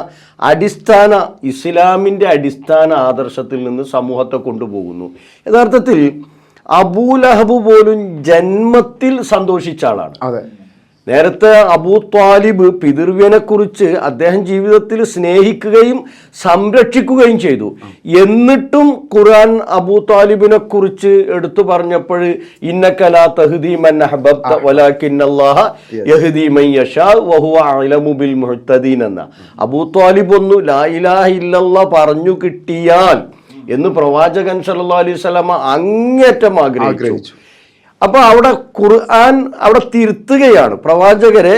അടിസ്ഥാന ഇസ്ലാമിൻ്റെ അടിസ്ഥാന ആദർശത്തിൽ നിന്ന് സമൂഹത്തെ കൊണ്ടുപോകുന്നു. യഥാർത്ഥത്തിൽ അബൂലഹബ് പോലും ജന്മത്തിൽ സന്തോഷിച്ച ആളാണ്. നേരത്തെ അബൂ ത്വാലിബ് പിതൃവ്യനെ കുറിച്ച് അദ്ദേഹം ജീവിതത്തിൽ സ്നേഹിക്കുകയും സംരക്ഷിക്കുകയും ചെയ്തു. എന്നിട്ടും ഖുർആൻ അബൂ ത്വാലിബിനെ കുറിച്ച് എടുത്തു പറഞ്ഞപ്പോൾ ഇന്നക ലാ തഹ്ദീ മൻ അഹ്ബബ്ത വലാകിന്നല്ലാഹ യഹ്ദീ മൻ യശാ വഹുവ അഅലമു ബിൽ മുഹ്തദീൻ എന്ന അബൂ ത്വാലിബ് ഒന്ന് ലാ ഇലാഹ ഇല്ലല്ലാഹ് പറഞ്ഞു കിട്ടിയാൽ എന്ന് പ്രവാചകൻ സല്ലല്ലാഹു അലൈഹി വസല്ലമ അങ്ങേറ്റം ആഗ്രഹിച്ചു. അപ്പൊ അവിടെ ഖുർആൻ അവിടെ തിരുത്തുകയാണ്, പ്രവാചകരെ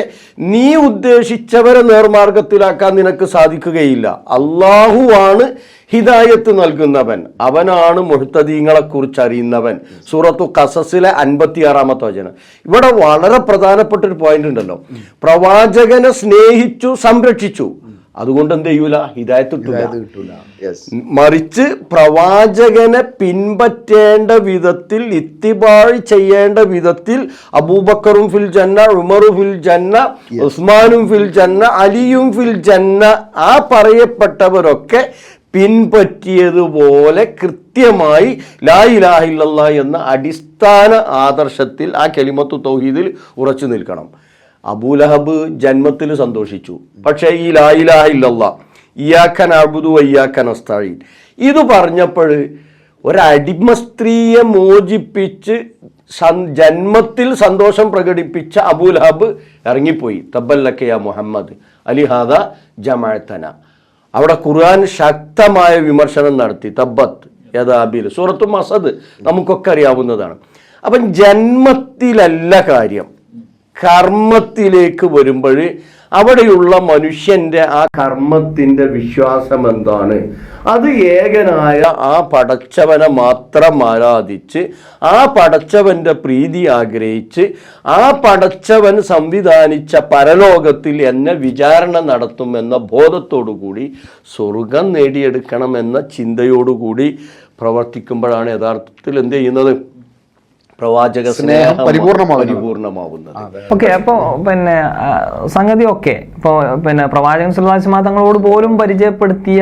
നീ ഉദ്ദേശിച്ചവരെ നേർമാർഗത്തിലാക്കാൻ നിനക്ക് സാധിക്കുകയില്ല. അള്ളാഹുവാണ് ഹിദായത്ത് നൽകുന്നവൻ, അവനാണ് മുഹ്തദീങ്ങളെ കുറിച്ച് അറിയുന്നവൻ. സൂറത്തു ഖസസിലെ 56-ാമത്തെ വചനം. ഇവിടെ വളരെ പ്രധാനപ്പെട്ട ഒരു പോയിന്റ് ഉണ്ടല്ലോ, പ്രവാചകനെ സ്നേഹിച്ചു സംരക്ഷിച്ചു, അതുകൊണ്ട് എന്ത് ചെയ്യൂല? ഹിദായത്ത് കിട്ടൂല. മറിച്ച് പ്രവാചകനെ പിൻപറ്റേണ്ട വിധത്തിൽ, ഇത്തിബാഴ് ചെയ്യേണ്ട വിധത്തിൽ അബൂബക്കറും ഫിൽ ജന്ന, ഉമറും ഫിൽ ജന്ന, ഉസ്മാനും ഫിൽ ജന്ന, അലിയും ഫിൽ ജന്ന, ആ പറയപ്പെട്ടവരൊക്കെ പിൻപറ്റിയതുപോലെ കൃത്യമായി ലാ ഇലാഹ ഇല്ലല്ലാഹ് എന്ന അടിസ്ഥാന ആദർശത്തിൽ ആ കലിമത്തു തൗഹീദിൽ ഉറച്ചു നിൽക്കണം. അബൂലഹബ് ജന്മത്തിൽ സന്തോഷിച്ചു, പക്ഷേ ഈ ലാ ഇലാഹ ഇല്ലല്ലാഹ് ഇയ്യാക നഅ്ബുദു വ ഇയ്യാക നസ്തഈൻ ഇത് പറഞ്ഞപ്പോൾ ഒരടിമ സ്ത്രീയെ മോചിപ്പിച്ച് ജന്മത്തിൽ സന്തോഷം പ്രകടിപ്പിച്ച അബൂലഹബ് ഇറങ്ങിപ്പോയി. തബ്ബല്ലക യാ മുഹമ്മദ് അലിഹാദ ജമഅതന. അവിടെ ഖുർആൻ ശക്തമായ വിമർശനം നടത്തി. തബ്ബത്ത് യദാബിൽ, സൂറത്തു മസദ് നമുക്കൊക്കെ അറിയാവുന്നതാണ്. അപ്പം ജന്മത്തിലല്ല കാര്യം, കർമ്മത്തിലേക്ക് വരുമ്പോൾ അവിടെയുള്ള മനുഷ്യന്റെ ആ കർമ്മത്തിന്റെ വിശ്വാസം എന്താണ്? അത് ഏകനായ ആ പടച്ചവനെ മാത്രം ആരാധിച്ച് ആ പടച്ചവന്റെ പ്രീതി ആഗ്രഹിച്ച് ആ പടച്ചവൻ സംവിധാനിച്ച പരലോകത്തിൽ എന്നെ വിചാരണ നടത്തുമെന്ന ബോധത്തോടുകൂടി സ്വർഗം നേടിയെടുക്കണമെന്ന ചിന്തയോടുകൂടി പ്രവർത്തിക്കുമ്പോഴാണ് യഥാർത്ഥത്തിൽ എന്ത് ചെയ്യുന്നത്? പ്രവാചക സ്നേഹം പരിപൂർണമാവുന്നത്. ഓക്കെ, അപ്പോൾ പിന്നെ സംഗതി ഒക്കെ ഇപ്പോൾ പിന്നെ പ്രവാചകൻ സല്ലല്ലാഹു അലൈഹി വസല്ലം തങ്ങളോട് പോലും പരിചയപ്പെടുത്തിയ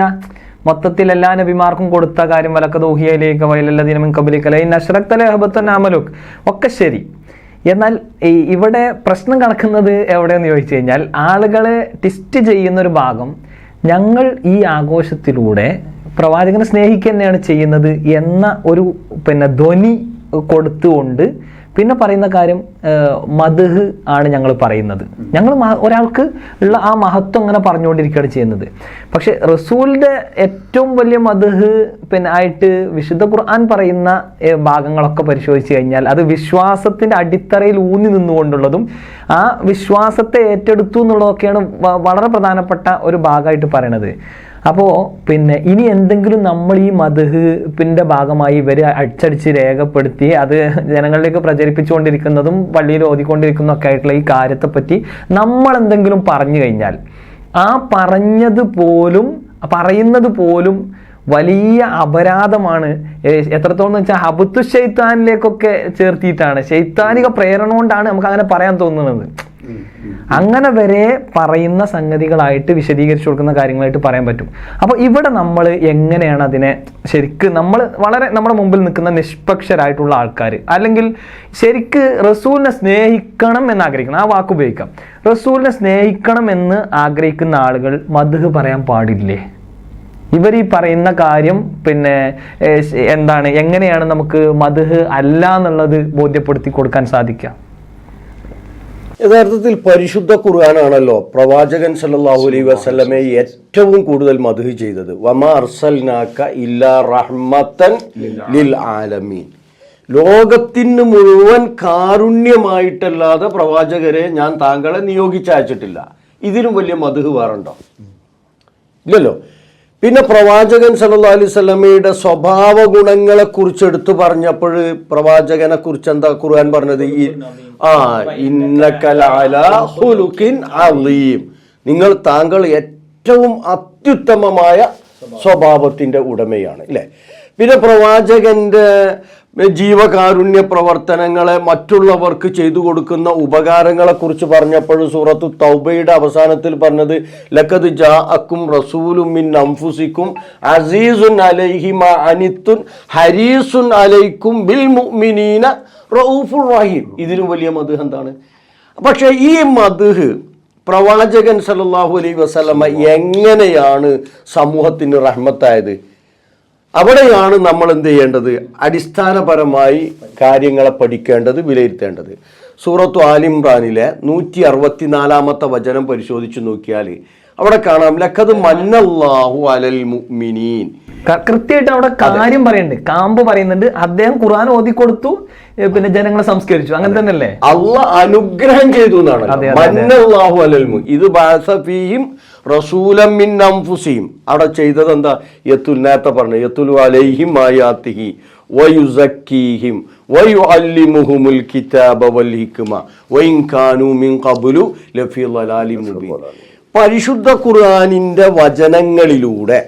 മൊത്തത്തിൽ എല്ലാ നബിമാർക്കും കൊടുത്ത കാര്യം വലക്കത് ഊഹിയയിലേക്ക് വയലല്ലദീന മിൻ ഖബ്ലിക ലഇൻ അശ്റക്ത ലയഹ്ബതന്ന അമലുക് ഒക്കെ ശരി. എന്നാൽ ഇവിടെ പ്രശ്നം കണക്കുന്നത് എവിടെയെന്ന് ചോദിച്ചു കഴിഞ്ഞാൽ ആളുകളെ ടെസ്റ്റ് ചെയ്യുന്ന ഒരു ഭാഗം, ഞങ്ങൾ ഈ ആഘോഷത്തിലൂടെ പ്രവാചകനെ സ്നേഹിക്കുക തന്നെയാണ് ചെയ്യുന്നത് എന്ന ഒരു പിന്നെ ധ്വനി കൊടുത്തുകൊണ്ട് പിന്നെ പറയുന്ന കാര്യം മദ്ഹ് ആണ് ഞങ്ങൾ പറയുന്നത്. ഞങ്ങൾ ഒരാൾക്ക് ഉള്ള ആ മഹത്വം അങ്ങനെ പറഞ്ഞുകൊണ്ടിരിക്കുകയാണ് ചെയ്യുന്നത്. പക്ഷെ റസൂലിന്റെ ഏറ്റവും വലിയ മദ്ഹ് പിന്നെ ആയിട്ട് വിശുദ്ധ ഖുർആൻ പറയുന്ന ഭാഗങ്ങളൊക്കെ പരിശോധിച്ച് കഴിഞ്ഞാൽ അത് വിശ്വാസത്തിന്റെ അടിത്തറയിൽ ഊന്നി നിന്നുകൊണ്ടുള്ളതും ആ വിശ്വാസത്തെ ഏറ്റെടുത്തു എന്നുള്ളതൊക്കെയാണ് വളരെ പ്രധാനപ്പെട്ട ഒരു ഭാഗമായിട്ട് പറയണത്. അപ്പോൾ പിന്നെ ഇനി എന്തെങ്കിലും നമ്മൾ ഈ മദ്ഹിന്റെ ഭാഗമായി ഇവർ അടിച്ചടിച്ച് രേഖപ്പെടുത്തി അത് ജനങ്ങളിലേക്ക് പ്രചരിപ്പിച്ചുകൊണ്ടിരിക്കുന്നതും പള്ളിയിൽ ഓതിക്കൊണ്ടിരിക്കുന്നതൊക്കെ ആയിട്ടുള്ള ഈ കാര്യത്തെപ്പറ്റി നമ്മൾ എന്തെങ്കിലും പറഞ്ഞു കഴിഞ്ഞാൽ ആ പറയുന്നത് പോലും വലിയ അപരാധമാണ്. എത്രത്തോളം എന്ന് വെച്ചാൽ ഹബത്തു ശൈത്താനിലേക്കൊക്കെ ചേർത്തിയിട്ടാണ്, ശൈത്താനിക പ്രേരണ കൊണ്ടാണ് നമുക്ക് അങ്ങനെ പറയാൻ തോന്നുന്നത്. അങ്ങനെ വരെ പറയുന്ന സംഗതികളായിട്ട് വിശദീകരിച്ചു കൊടുക്കുന്ന കാര്യങ്ങളായിട്ട് പറയാൻ പറ്റും. അപ്പോൾ ഇവിടെ നമ്മൾ എങ്ങനെയാണ് അതിനെ ശരിക്ക് നമ്മുടെ മുമ്പിൽ നിൽക്കുന്ന നിഷ്പക്ഷരായിട്ടുള്ള ആൾക്കാർ, അല്ലെങ്കിൽ ശരിക്ക് റസൂലിനെ സ്നേഹിക്കണം എന്ന് ആഗ്രഹിക്കണം, ആ വാക്ക് ഉപയോഗിക്കാം, റസൂലിനെ സ്നേഹിക്കണം എന്ന് ആഗ്രഹിക്കുന്ന ആളുകൾ മദ്ഹ് പറയാൻ പാടില്ലേ? ഇവർ ഈ പറയുന്ന കാര്യം പിന്നെ എന്താണ്, എങ്ങനെയാണ് നമുക്ക് മദ്ഹ് അല്ല എന്നുള്ളത് ബോധ്യപ്പെടുത്തി കൊടുക്കാൻ സാധിക്കുക? യഥാർത്ഥത്തിൽ പരിശുദ്ധ ഖുർആനാണല്ലോ പ്രവാചകൻ സല്ലല്ലാഹു അലൈഹി വസല്ലമയെ ഏറ്റവും കൂടുതൽ മദ്ഹ് ചെയ്തത്. വമാ അർസൽനാക ഇല്ലാ റഹ്മത്തൻ ലിൽ ആലമീൻ. ലോകത്തിന് മുഴുവൻ കാരുണ്യമായിട്ടല്ലാതെ പ്രവാചകരെ ഞാൻ താങ്കളെ നിയോഗിച്ചയച്ചിട്ടില്ല. ഇതിലും വലിയ മദ്ഹ് വേറുണ്ടോ? ഇല്ലല്ലോ. പിന്നെ പ്രവാചകൻ സല്ലല്ലാഹു അലൈഹി വസല്ലമയുടെ സ്വഭാവ ഗുണങ്ങളെ കുറിച്ച് എടുത്തു പറഞ്ഞപ്പോൾ പ്രവാചകനെ കുറിച്ച് എന്താ ഖുർആൻ പറഞ്ഞത്? ഇന്നക ലഅലാ ഖുലുഖിൻ അളീം. താങ്കൾ ഏറ്റവും അത്യുത്തമമായ സ്വഭാവത്തിന്റെ ഉടമയാണ്, ഇല്ലേ? പിന്നെ പ്രവാചകന്റെ ജീവകാരുണ്യ പ്രവർത്തനങ്ങളെ, മറ്റുള്ളവർക്ക് ചെയ്തു കൊടുക്കുന്ന ഉപകാരങ്ങളെ കുറിച്ച് പറഞ്ഞപ്പോൾ സൂറത്തു തൗബയുടെ അവസാനത്തിൽ പറഞ്ഞത് ലഖദ് ജാഅക്കും റസൂലും മിൻ അൻഫുസിക്കും അസീസുൻ അലൈഹി മാ അനിത്തുൻ ഹരീസുൻ അലൈക്കും ബിൽ മുഅ്മിനീന റഊഫുർ റഹീം. ഇതിലും വലിയ മദ്ഹ് എന്താണ്? പക്ഷേ ഈ മദ്ഹ് പ്രവാചകൻ സല്ലല്ലാഹു അലൈഹി വസല്ലമ എങ്ങനെയാണ് സമൂഹത്തിന് റഹ്മത്തായത്? അവിടെയാണ് നമ്മൾ എന്ത് ചെയ്യേണ്ടത്? അടിസ്ഥാനപരമായി കാര്യങ്ങളെ പഠിക്കേണ്ടത്, വിലയിരുത്തേണ്ടത്. സൂറത്തു ആലിംറാനിലെ 164 വചനം പരിശോധിച്ചു നോക്കിയാൽ അവിടെ കാണാം ലഖദ് മന്നല്ലാഹു അലൽ മുഅ്മിനീൻ. കൃത്യമായിട്ട് അവിടെ കാര്യം പറയുന്നുണ്ട്, കാമ്പ് പറയുന്നുണ്ട്. അദ്ദേഹം ഖുർആൻ ഓതി കൊടുത്തു, പിന്നെ ജനങ്ങളെ സംസ്കരിച്ചു, അങ്ങനെ തന്നെയല്ലേ? അള്ളാഹ് അനുഗ്രഹം ചെയ്തു എന്നാണ്. മന്നല്ലാഹു അലൽ മുഅ്മിനീൻ ഇത് ബഅസഫീഹിം റസൂലൻ മിൻ അൻഫുസിഹിം. അവിടെ ചെയ്തത് എന്താ? നേരത്തെ പറഞ്ഞു യതുലു അലൈഹിം ആയാതിഹി വയുസക്കീഹിം വയുഅല്ലിമുഹുമുൽ കിതാബ വൽ ഹിക്മ വഇൻ കാനൂ മിൻ ഖബ്ലു ലഫീ ളലാലിൻ മുബീൻ. പരിശുദ്ധ ഖുർആനിന്റെ വചനങ്ങളിലൂടെ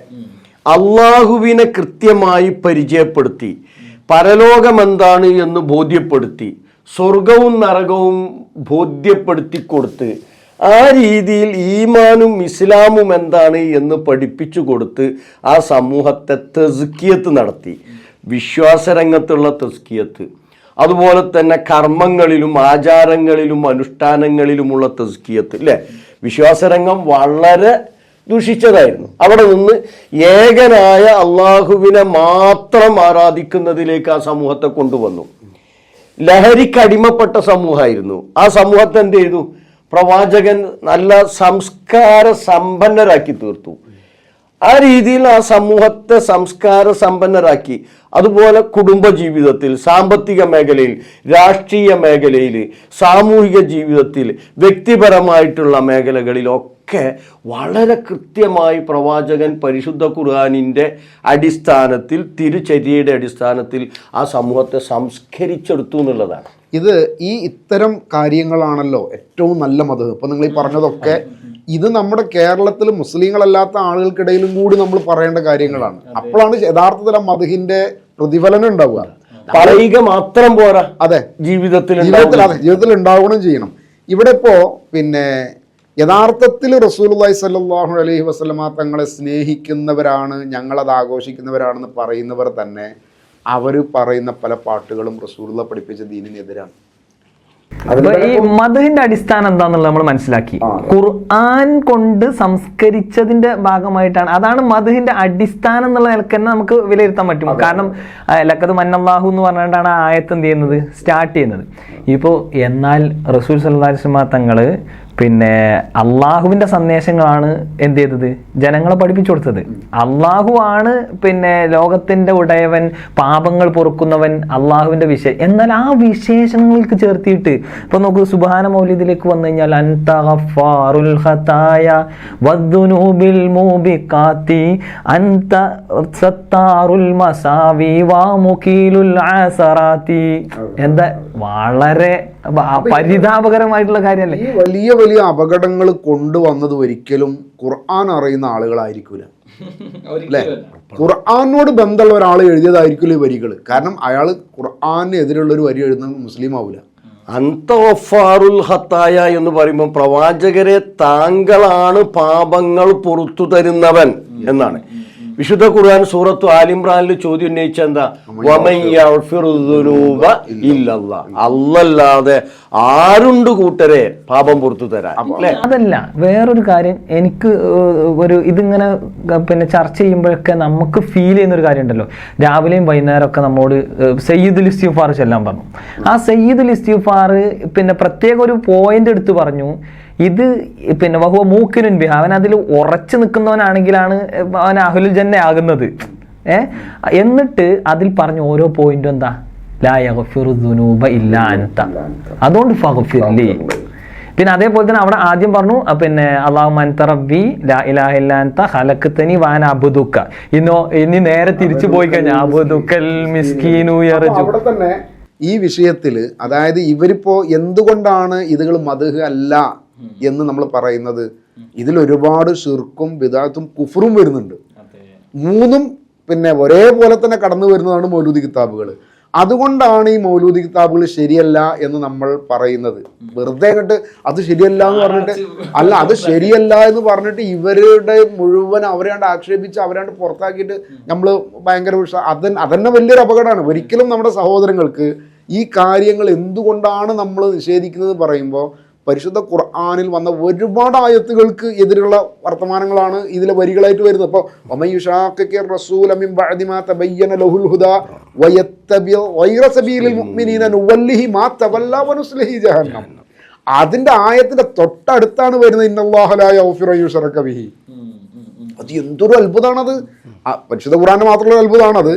അള്ളാഹുവിനെ കൃത്യമായി പരിചയപ്പെടുത്തി, പരലോകം എന്താണ് എന്ന് ബോധ്യപ്പെടുത്തി, സ്വർഗവും നരകവും ബോധ്യപ്പെടുത്തി കൊടുത്ത്, ആ രീതിയിൽ ഈമാനും ഇസ്ലാമും എന്താണ് എന്ന് പഠിപ്പിച്ചു കൊടുത്ത് ആ സമൂഹത്തെ തസ്കിയത്ത് നടത്തി. വിശ്വാസരംഗത്തുള്ള തസ്കിയത്ത്, അതുപോലെ തന്നെ കർമ്മങ്ങളിലും ആചാരങ്ങളിലും അനുഷ്ഠാനങ്ങളിലുമുള്ള തസ്കിയത്ത്, അല്ലേ? വിശ്വാസരംഗം വളരെ ദുഷിച്ചതായിരുന്നു. അവിടെ നിന്ന് ഏകനായ അള്ളാഹുവിനെ മാത്രം ആരാധിക്കുന്നതിലേക്ക് ആ സമൂഹത്തെ കൊണ്ടുവന്നു. ലഹരിക്ക് അടിമപ്പെട്ട സമൂഹമായിരുന്നു. ആ സമൂഹത്തെ എന്ത് ചെയ്തു? പ്രവാചകൻ നല്ല സംസ്കാര സമ്പന്നരാക്കി തീർത്തു. ആ രീതിയിൽ ആ സമൂഹത്തെ സംസ്കാര സമ്പന്നരാക്കി. അതുപോലെ കുടുംബ ജീവിതത്തിൽ, സാമ്പത്തിക മേഖലയിൽ, രാഷ്ട്രീയ മേഖലയിൽ, സാമൂഹിക ജീവിതത്തിൽ, വ്യക്തിപരമായിട്ടുള്ള മേഖലകളിലൊക്കെ വളരെ കൃത്യമായി പ്രവാചകൻ പരിശുദ്ധ ഖുർആനിൻ്റെ അടിസ്ഥാനത്തിൽ, തിരുചര്യയുടെ അടിസ്ഥാനത്തിൽ ആ സമൂഹത്തെ സംസ്കരിച്ചെടുത്തു എന്നുള്ളതാണ്. ഇത് ഇത്തരം കാര്യങ്ങളാണല്ലോ ഏറ്റവും നല്ല മതം. ഇപ്പം നിങ്ങൾ ഈ പറഞ്ഞതൊക്കെ ഇത് നമ്മുടെ കേരളത്തിൽ മുസ്ലിങ്ങളല്ലാത്ത ആളുകൾക്കിടയിലും കൂടി നമ്മൾ പറയേണ്ട കാര്യങ്ങളാണ്. അപ്പോഴാണ് യഥാർത്ഥത്തിൽ ആ മതഹിന്റെ പ്രതിഫലനം ഉണ്ടാവുക. പറയുക മാത്രം പോരാ, അതെ, ജീവിതത്തിൽ ഉണ്ടാവണം ചെയ്യണം. ഇവിടെ ഇപ്പോ പിന്നെ യഥാർത്ഥത്തിൽ റസൂലുള്ളാഹി സ്വല്ലല്ലാഹു അലൈഹി വസല്ലമ തങ്ങളെ സ്നേഹിക്കുന്നവരാണ്, ഞങ്ങളത് ആഘോഷിക്കുന്നവരാണെന്ന് പറയുന്നവർ തന്നെ അവർ പറയുന്ന പല പാട്ടുകളും റസൂലുള്ളാഹി പഠിപ്പിച്ച ദീനിനെതിരാണ്. ഈ മതഹിന്റെ അടിസ്ഥാനം എന്താന്നുള്ളത് നമ്മൾ മനസ്സിലാക്കി. ഖുർആൻ കൊണ്ട് സംസ്കരിച്ചതിന്റെ ഭാഗമായിട്ടാണ്, അതാണ് മതഹിന്റെ അടിസ്ഥാനം എന്നുള്ള നിലക്ക് തന്നെ നമുക്ക് വിലയിരുത്താൻ പറ്റും. കാരണം ലഖദ് മന്നല്ലാഹു എന്ന് പറഞ്ഞുകൊണ്ടാണ് ആ ആയത്ത് എന്ത് ചെയ്യുന്നത്, സ്റ്റാർട്ട് ചെയ്യുന്നത്. ഇപ്പോൾ എന്നാൽ റസൂൽ സല്ലല്ലാഹു അലൈഹി വസല്ലം തങ്ങള് പിന്നെ അള്ളാഹുവിന്റെ സന്ദേശങ്ങളാണ് എന്ത് ചെയ്തത്, ജനങ്ങളെ പഠിപ്പിച്ചു കൊടുത്തത്. അള്ളാഹു ആണ് പിന്നെ ലോകത്തിന്റെ ഉടയവൻ, പാപങ്ങൾ പൊറുക്കുന്നവൻ, അള്ളാഹുവിന്റെ എന്നാൽ ആ വിശേഷങ്ങൾക്ക് ചേർത്തിയിട്ട് ഇപ്പൊ നോക്കൂ, സുബ്ഹാന മൗലിദിലേക്ക് വന്നു കഴിഞ്ഞാൽ അൻത ഗഫാറുൽ ഖതായ വദ്ദുനൂബിൽ മൂബിഖാതി അൻത സത്താറുൽ മസാവി വ മുഖീലുൽ ആസറാതി. എന്താ വളരെ പരിതാപകരമായിട്ടുള്ള കാര്യമല്ലേ? ഈ വലിയ വലിയ അപകടങ്ങൾ കൊണ്ടുവന്നത് ഒരിക്കലും ഖുർആൻ അറിയുന്ന ആളുകളായിരിക്കില്ല, അല്ലേ? ഖുർആനോട് ബന്ധമുള്ള ഒരാൾ എഴുതിയതായിരിക്കില്ല ഈ വരികൾ. കാരണം അയാൾ ഖുർആന് എതിരുള്ള ഒരു വരി എഴുതുന്നത് മുസ്ലിം ആവില്ല. അന്തഫാറുൽ ഹത്തായ എന്ന് പറയുമ്പോൾ പ്രവാചകരെ താങ്കളാണ് പാപങ്ങൾ പുറത്തു തരുന്നവൻ എന്നാണ്. വിശുദ്ധ ഖുർആൻ സൂറത്തു ആലിമ്രാനിൽ ചോദ്യം ഉന്നയിച്ച എന്താ, അല്ലല്ലാതെ ആരുണ്ട് കൂട്ടരെ പാപം പുറത്തു തരാൻ. അതല്ല, വേറൊരു കാര്യം എനിക്ക് ഇതിങ്ങനെ പിന്നെ ചർച്ച ചെയ്യുമ്പോഴൊക്കെ നമുക്ക് ഫീൽ ചെയ്യുന്ന ഒരു കാര്യം ഉണ്ടല്ലോ. രാവിലെയും വൈകുന്നേരം ഒക്കെ നമ്മോട് സയ്യിദുൽ ഇസ്തിഗ്ഫാർ ചെല്ലാൻ പറഞ്ഞു. ആ സയ്യിദുൽ ഇസ്തിഗ്ഫാർ പിന്നെ പ്രത്യേക ഒരു പോയിന്റ് എടുത്ത് പറഞ്ഞു, ഇത് പിന്നെ വഹുവ മൂക്കിനുൻ ബിഹ, അവൻ അതിൽ ഉറച്ചു നിൽക്കുന്നവനാണെങ്കിലാണ് അവൻ അഹ്ലുൽ ജന്ന ആകുന്നത്. എന്നിട്ട് അതിൽ പറഞ്ഞ ഓരോ പോയിന്റും എന്താ, ലാ യഗ്ഫിറു ദുനൂബ ഇല്ലാ അൻത, അതുകൊണ്ട് ഫഗ്ഫിർലി. പിന്നെ അതേപോലെ തന്നെ അവിടെ ആദ്യം പറഞ്ഞു പിന്നെ അല്ലാഹുമ്മ അൻത റബ്ബി ലാ ഇലാഹ ഇല്ലാ അൻത ഖലഖ്തനി വഅന അബ്ദുക. ഇനി നേരെ തിരിച്ചു പോയി കഴിഞ്ഞാൽ അബ്ദുക്കൽ മിസ്കീനു യർജു. അവിടെ തന്നെ ഈ വിഷയത്തിൽ, അതായത് ഇവരിപ്പോ എന്തുകൊണ്ടാണ് ഇതുകൾ മദ്ഹ് അല്ല എന്ന് നമ്മൾ പറയുന്നത്, ഇതിൽ ഒരുപാട് ശിർക്കും ബിദഅത്തും കുഫറും വരുന്നുണ്ട്. മൂന്നും പിന്നെ ഒരേപോലെ തന്നെ കടന്നു വരുന്നതാണ് മൗലൂദി കിതാബുകൾ. അതുകൊണ്ടാണ് ഈ മൗലൂദി കിതാബുകൾ ശരിയല്ല എന്ന് നമ്മൾ പറയുന്നത്. വെറുതെ കണ്ട് അത് ശരിയല്ല എന്ന് പറഞ്ഞിട്ട് അല്ല, അത് ശരിയല്ല എന്ന് പറഞ്ഞിട്ട് ഇവരുടെ മുഴുവൻ അവരെയാണ്ട് ആക്ഷേപിച്ച് അവരെയാണ്ട് പുറത്താക്കിയിട്ട് നമ്മൾ ഭയങ്കര അതന്നെ വലിയൊരു അപകടമാണ്. ഒരിക്കലും നമ്മുടെ സഹോദരങ്ങൾക്ക് ഈ കാര്യങ്ങൾ എന്തുകൊണ്ടാണ് നമ്മൾ നിഷേധിക്കുന്നത് പറയുമ്പോൾ പരിശുദ്ധ ഖുർആനിൽ വന്ന ഒരുപാട് ആയത്തുകൾക്ക് എതിരുള്ള വർത്തമാനങ്ങളാണ് ഇതിലെ വരികളായിട്ട് വരുന്നത്. അപ്പോൾ വമയുശാഖിർ റസൂല മിൻ ബഅദി മാ തബയ്യന ലഹുൽ ഹുദാ വയത്തബി ഗൈറ സബീലിൽ മുഅ്മിനീന നുവല്ലിഹി മാ തവല്ല വനുസ്ലിഹി ജഹന്നം. അതിന്റെ ആയത്തിന്റെ തൊട്ടടുത്താണ് വരുന്നത് ഇന്നല്ലാഹ ലാ യഗ്ഫിറു യുശ്റക ബിഹി. അത് എന്തൊരു അത്ഭുതമാണത്! പരിശുദ്ധ ഖുർആന്റെ മാത്രമുള്ള അത്ഭുതമാണത്.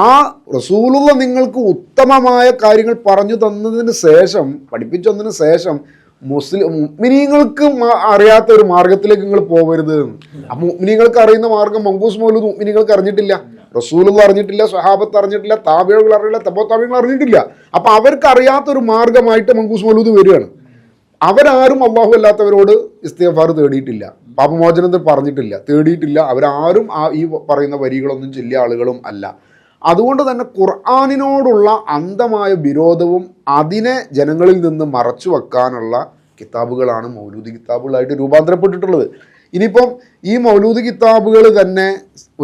ആ റസൂലുള്ള നിങ്ങൾക്ക് ഉത്തമമായ കാര്യങ്ങൾ പറഞ്ഞു തന്നതിന് ശേഷം, പഠിപ്പിച്ചതിന് ശേഷം മുഅ്മിനീങ്ങൾക്ക് അറിയാത്ത ഒരു മാർഗത്തിലേക്ക് നിങ്ങൾ പോകരുത്. ആ മുഅ്മിനീങ്ങൾക്ക് അറിയുന്ന മാർഗം മങ്കൂസ് മൗലൂദ് മുഅ്മിനീങ്ങൾക്ക് അറിഞ്ഞിട്ടില്ല, റസൂലുള്ള അറിഞ്ഞിട്ടില്ല, സ്വഹാബത്ത് അറിഞ്ഞിട്ടില്ല, താബിഈകൾ അറിയില്ല, തബോ താബിഈകൾ അറിഞ്ഞിട്ടില്ല. അപ്പൊ അവർക്ക് അറിയാത്തൊരു മാർഗമായിട്ട് മങ്കൂസ് മൗലൂദ് വരികയാണ്. അവരാരും അള്ളാഹു അല്ലാത്തവരോട് ഇസ്തിഗ്ഫാർ തേടിയിട്ടില്ല, പാപമോചനം പറഞ്ഞിട്ടില്ല, തേടിയിട്ടില്ല. അവരാരും ഈ പറയുന്ന വരികളൊന്നും ചൊല്ലിയ ആളുകളും അല്ല. അതുകൊണ്ട് തന്നെ ഖുർആനിനോടുള്ള അന്ധമായ വിരോധവും അതിനെ ജനങ്ങളിൽ നിന്ന് മറച്ചു വെക്കാനുള്ള കിതാബുകളാണ് മൗലൂദി കിതാബുകളായിട്ട് രൂപാന്തരപ്പെട്ടിട്ടുള്ളത്. ഇനിയിപ്പം ഈ മൗലൂദി കിതാബുകൾ തന്നെ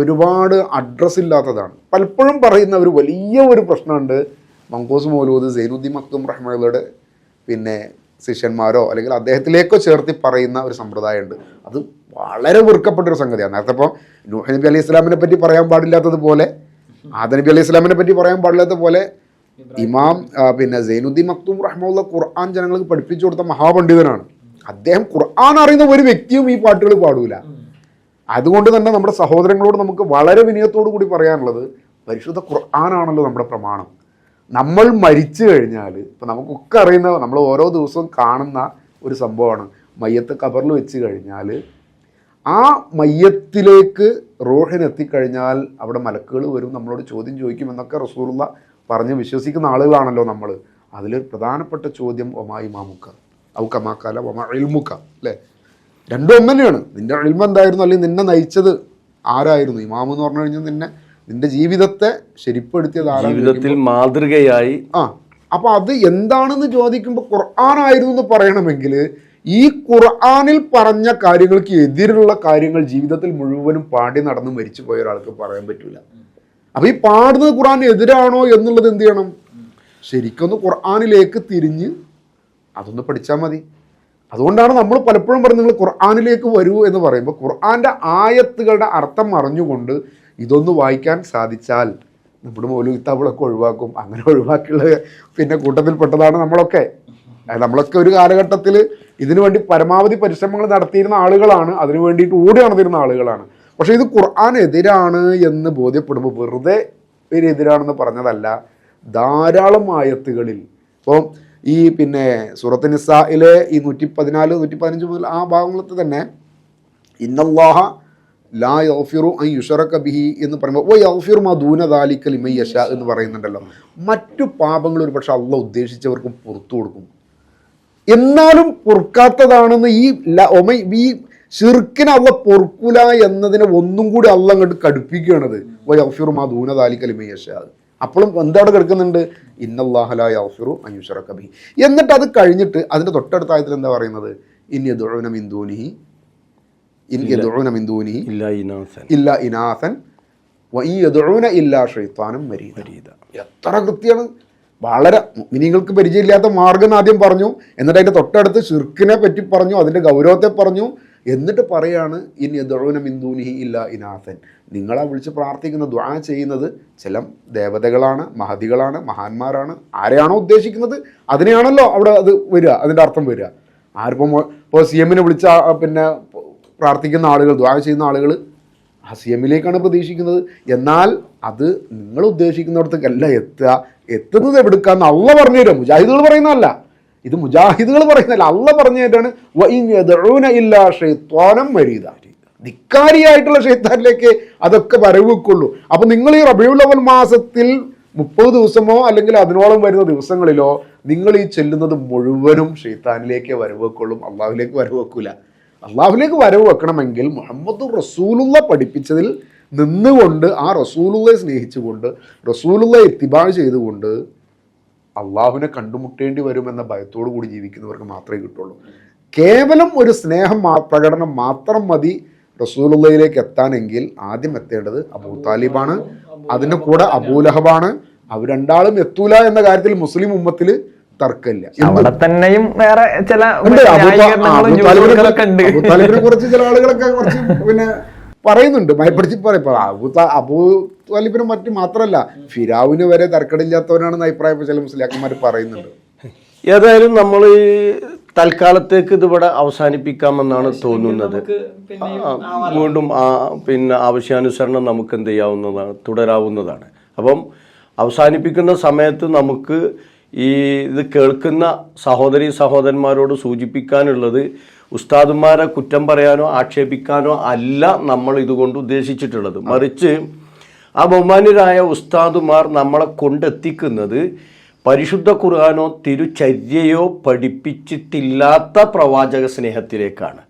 ഒരുപാട് അഡ്രസ്സ് ഇല്ലാത്തതാണ്. പലപ്പോഴും പറയുന്ന ഒരു വലിയ ഒരു പ്രശ്നമുണ്ട്, മങ്കൂസ് മൗലൂദ് സൈനുദ്ദീൻ മക്തും റഹ്മത്തുള്ളാഹിയുടെ പിന്നെ ശിഷ്യന്മാരോ അല്ലെങ്കിൽ അദ്ദേഹത്തിലേക്കോ ചേർത്തി പറയുന്ന ഒരു സമ്പ്രദായമുണ്ട്. അത് വളരെ വെറുക്കപ്പെട്ടൊരു സംഗതിയാണ്. നേരത്തെ ഇപ്പോൾ നൂഹ് നബി അലൈഹി ഇസ്ലാമിനെ പറ്റി പറയാൻ പാടില്ലാത്തതുപോലെ, ആദം നബി അലൈഹി ഇസ്ലാമിനെ പറ്റി പറയാൻ പാടില്ലാത്ത പോലെ ഇമാം പിന്നെ സൈനുദ്ദീൻ മക്തും റഹ്മത്തുള്ള ഖുർആൻ ജനങ്ങൾക്ക് പഠിപ്പിച്ചു കൊടുത്ത മഹാപണ്ഡിതനാണ്. അദ്ദേഹം ഖുർആൻ അറിയുന്ന ഒരു വ്യക്തിയും ഈ പാട്ടുകൾ പാടൂല. അതുകൊണ്ട് തന്നെ നമ്മുടെ സഹോദരങ്ങളോട് നമുക്ക് വളരെ വിനയത്തോടു കൂടി പറയാനുള്ളത്, പരിശുദ്ധ ഖുർആനാണല്ലോ നമ്മുടെ പ്രമാണം. നമ്മൾ മരിച്ചു കഴിഞ്ഞാൽ ഇപ്പം നമുക്കൊക്കെ അറിയുന്ന, നമ്മൾ ഓരോ ദിവസവും കാണുന്ന ഒരു സംഭവമാണ്, മയ്യത്ത് ഖബറിൽ വെച്ച് കഴിഞ്ഞാൽ ആ മയ്യത്തിലേക്ക് റൂഹിനെത്തിക്കഴിഞ്ഞാൽ അവിടെ മലക്കുകൾ വരും, നമ്മളോട് ചോദ്യം ചോദിക്കുമെന്നൊക്കെ റസൂലുള്ള പറഞ്ഞ് വിശ്വസിക്കുന്ന ആളുകളാണല്ലോ നമ്മൾ. അതിലൊരു പ്രധാനപ്പെട്ട ചോദ്യം ഒമാ ഇമാമുക്ക ഔ കമാക്കാല ഒമാ ഇൽമുക്ക, അല്ലേ? രണ്ടും ഒന്ന് തന്നെയാണ്. നിൻ്റെ ഇൽമ എന്തായിരുന്നു, അല്ലെങ്കിൽ നിന്നെ നയിച്ചത് ആരായിരുന്നു? ഇമാം എന്ന് പറഞ്ഞു കഴിഞ്ഞാൽ നിന്റെ ജീവിതത്തെ ശരിപ്പെടുത്തിയത് ആരാണ്, ജീവിതത്തിൽ മാതൃകയായി. അപ്പോൾ അത് എന്താണെന്ന് ചോദിക്കുമ്പോൾ ഖുർആനായിരുന്നു എന്ന് പറയണമെങ്കിൽ ഈ ഖുർആനിൽ പറഞ്ഞ കാര്യങ്ങൾക്ക് എതിരുള്ള കാര്യങ്ങൾ ജീവിതത്തിൽ മുഴുവനും പാടി നടന്ന് മരിച്ചു പോയ ഒരാൾക്ക് പറയാൻ പറ്റില്ല. അപ്പോൾ ഈ പാടുന്നത് ഖുർആന് എതിരാണോ എന്നുള്ളത് എന്ത് ചെയ്യണം, ശരിക്കൊന്ന് ഖുർആനിലേക്ക് തിരിഞ്ഞ് അതൊന്ന് പഠിച്ചാൽ മതി. അതുകൊണ്ടാണ് നമ്മൾ പലപ്പോഴും പറയുന്നത് നിങ്ങൾ ഖുർആനിലേക്ക് വരൂ എന്ന് പറയുമ്പോൾ ഖുർആൻ്റെ ആയത്തുകളുടെ അർത്ഥം അറിഞ്ഞുകൊണ്ട് ഇതൊന്ന് വായിക്കാൻ സാധിച്ചാൽ നമ്മുടെ മൗലവി കിതാബുകളൊക്കെ ഒഴിവാക്കും. അങ്ങനെ ഒഴിവാക്കിയുള്ള പിന്നെ കൂട്ടത്തിൽപ്പെട്ടതാണ് നമ്മളൊക്കെ. നമ്മളൊക്കെ ഒരു കാലഘട്ടത്തിൽ ഇതിനു വേണ്ടി പരമാവധി പരിശ്രമങ്ങൾ നടത്തിയിരുന്ന ആളുകളാണ്, അതിനു വേണ്ടിയിട്ട് ഓടി നടന്നിരുന്ന ആളുകളാണ്. പക്ഷേ ഇത് ഖുർആൻ എതിരാണ് എന്ന് ബോധ്യപ്പെടുമ്പോൾ വെറുതെ ഒരു എതിരാണെന്ന് പറഞ്ഞതല്ല, ധാരാളം ആയത്തുകളിൽ ഇപ്പോൾ ഈ പിന്നെ സൂറത്ത് നിസായിലെ ഈ 114, 115 മുതൽ ആ ഭാഗങ്ങളിൽ തന്നെ ഇന്നല്ലാഹ ലാ യഗ്ഫിറു അൻ യുശ്റക ബിഹി എന്ന് പറയുമ്പോൾ ഓ യഗ്ഫിറു മാ ദൂന ദാലിക ലിമൻ യശാ എന്ന് പറയുന്നുണ്ടല്ലോ. മറ്റു പാപങ്ങൾ ഒരു പക്ഷെ അള്ളാഹ് ഉദ്ദേശിച്ചവർക്കും പുറത്തു കൊടുക്കും. എന്നാലും പൊറുക്കാത്തതാണെന്ന് ഈ ഷിർക്കിനെ അള്ളാഹ് പൊറുക്കൂല എന്നതിനെ ഒന്നും കൂടി അള്ളാഹ് അങ്ങോട്ട് കടുപ്പിക്കുകയാണത്. ഓ യഗ്ഫിറു മാ ദൂന ദാലിക ലിമൻ യശാ. അപ്പോഴും എന്താണ് കിടക്കുന്നുണ്ട്, ഇന്നല്ലാഹ ലാ യഗ്ഫിറു അൻ യുശ്റക ബിഹി. എന്നിട്ട് അത് കഴിഞ്ഞിട്ട് അതിൻ്റെ തൊട്ടടുത്ത ആയത്തിൽ എന്താ പറയുന്നത്, ഇൻ യദ്ഉന മിൻ ദൂനിഹി ഇല്ലാ ഇനാസൻ വഇൻ യദ്ഉന ഇല്ലാ ശൈത്താനം മരീദ. എത്ര കൃത്യമാണ്. വളരെ മുഅ്മിനീങ്ങൾക്ക് പരിചയമില്ലാത്ത മാർഗ്ഗം ആദ്യം പറഞ്ഞു, എന്നിട്ട് അതിൻ്റെ തൊട്ടടുത്ത് ഷിർക്കിനെ പറ്റി പറഞ്ഞു, അതിൻ്റെ ഗൗരവത്തെ പറഞ്ഞു, എന്നിട്ട് പറയാണ് ഇൻ യദ്ഉന മിൻ ദൂനിഹി ഇല്ലാ ഇനാസൻ. നിങ്ങളെ വിളിച്ച് പ്രാർത്ഥിക്കുന്ന ദുആ ചെയ്യുന്നത് ചില ദേവതകളാണ്, മഹദികളാണ്, മഹാന്മാരാണ്. ആരെയാണോ ഉദ്ദേശിക്കുന്നത് അതിനെയാണല്ലോ അവിടെ അത് വരിക, അതിൻ്റെ അർത്ഥം വരിക. ആരിപ്പം ഇപ്പോൾ CM-നെ വിളിച്ച പിന്നെ പ്രാർത്ഥിക്കുന്ന ആളുകൾ, ദുആ ചെയ്യുന്ന ആളുകൾ ആ CM-ലേക്കാണ് പ്രതീക്ഷിക്കുന്നത്. എന്നാൽ അത് നിങ്ങൾ ഉദ്ദേശിക്കുന്നിടത്തേക്കല്ല എത്തുന്നത് എവിടുക്കാന്ന് അള്ളാഹ് പറഞ്ഞു തരും. മുജാഹിദുകൾ പറയുന്നതല്ല, ഇത് മുജാഹിദുകൾ പറയുന്നതല്ല, അള്ളാഹ് പറഞ്ഞു തരാണ് വഇൻ യദ്ഉന ഇല്ലാ ശൈത്വാനം മരീദ. ധിക്കാരിയായിട്ടുള്ള ശൈത്താനിലേക്ക് അതൊക്കെ വരവെക്കുള്ളൂ. അപ്പം നിങ്ങൾ ഈ റബീഉൽ അവൽ മാസത്തിൽ 30 ദിവസമോ അല്ലെങ്കിൽ അതിനോളം വരുന്ന ദിവസങ്ങളിലോ നിങ്ങൾ ഈ ചെല്ലുന്നത് മുഴുവനും ശൈത്താനിലേക്ക് വരവെക്കുള്ളൂ, അള്ളാഹുലേക്ക് വരവെക്കൂല. അള്ളാഹുലേക്ക് വരവ് വെക്കണമെങ്കിൽ മുഹമ്മദ് റസൂലുള്ള പഠിപ്പിച്ചതിൽ നിന്നുകൊണ്ട് ആ റസൂലുള്ളയെ സ്നേഹിച്ചുകൊണ്ട് റസൂലുള്ളയെ ഇത്തിബാ ചെയ്തുകൊണ്ട് അള്ളാഹുവിനെ കണ്ടുമുട്ടേണ്ടി വരുമെന്ന ഭയത്തോടു കൂടി ജീവിക്കുന്നവർക്ക് മാത്രമേ കിട്ടുള്ളൂ. കേവലം ഒരു സ്നേഹം പ്രകടനം മാത്രം മതി റസൂലുള്ളയിലേക്ക് എത്താനെങ്കിൽ ആദ്യം എത്തേണ്ടത് അബൂ താലിബാണ്, അതിൻ്റെ കൂടെ അബൂലഹബാണ്. അവർ രണ്ടാളും എത്തൂല എന്ന കാര്യത്തിൽ മുസ്ലിം ഉമ്മത്തിൽ തർക്കമില്ല. അവിടെ തന്നെയും വേറെ ചില കുറച്ച് ചില ആളുകളൊക്കെ കുറച്ച് പിന്നെ പറയുന്നുണ്ട്, ഭയപ്പെടുത്തി പറയും. അബൂ താലിബിനും മറ്റു മാത്രമല്ല ഫിരാവിന് വരെ തർക്കടില്ലാത്തവരാണെന്ന് അഭിപ്രായം ചില മുസ്ലിയാക്കന്മാർ പറയുന്നുണ്ട്. ഏതായാലും നമ്മൾ തൽക്കാലത്തേക്ക് ഇതിവിടെ അവസാനിപ്പിക്കാമെന്നാണ് തോന്നുന്നത്. വീണ്ടും പിന്നെ ആവശ്യാനുസരണം നമുക്ക് എന്ത് ചെയ്യാവുന്നതാണ്, തുടരാവുന്നതാണ്. അപ്പം അവസാനിപ്പിക്കുന്ന സമയത്ത് നമുക്ക് ഇത് കേൾക്കുന്ന സഹോദരി സഹോദരന്മാരോട് സൂചിപ്പിക്കാനുള്ളത്, ഉസ്താദുമാരെ കുറ്റം പറയാനോ ആക്ഷേപിക്കാനോ അല്ല നമ്മൾ ഇതുകൊണ്ട് ഉദ്ദേശിച്ചിട്ടുള്ളത്. മറിച്ച് ആ ബഹുമാന്യരായ ഉസ്താദുമാർ നമ്മളെ കൊണ്ടെത്തിക്കുന്നത് പരിശുദ്ധ ഖുർആനോ തിരുചര്യയോ പഠിപ്പിച്ചിട്ടില്ലാത്ത പ്രവാചക സ്നേഹത്തിലേക്കാണ്.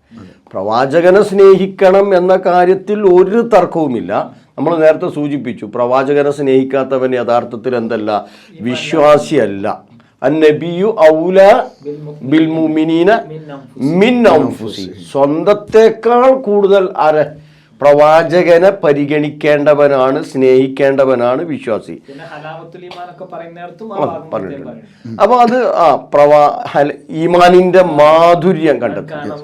പ്രവാചകനെ സ്നേഹിക്കണം എന്ന കാര്യത്തിൽ ഒരു തർക്കവുമില്ല. നമ്മൾ നേരത്തെ സൂചിപ്പിച്ചു, പ്രവാചകനെ സ്നേഹിക്കാത്തവൻ യഥാർത്ഥത്തിൽ എന്തല്ല, വിശ്വാസിയല്ല. അന്നബിയു ഔല ബിൽ മുഅ്മിനീന മിൻ അൻഫുസിഹിം. സ്വന്തത്തേക്കാൾ കൂടുതൽ പ്രവാചകനെ പരിഗണിക്കേണ്ടവനാണ്, സ്നേഹിക്കേണ്ടവനാണ് വിശ്വാസി. അപ്പൊ അത് ഈമാനിന്റെ മാധുര്യം കണ്ടെത്തും.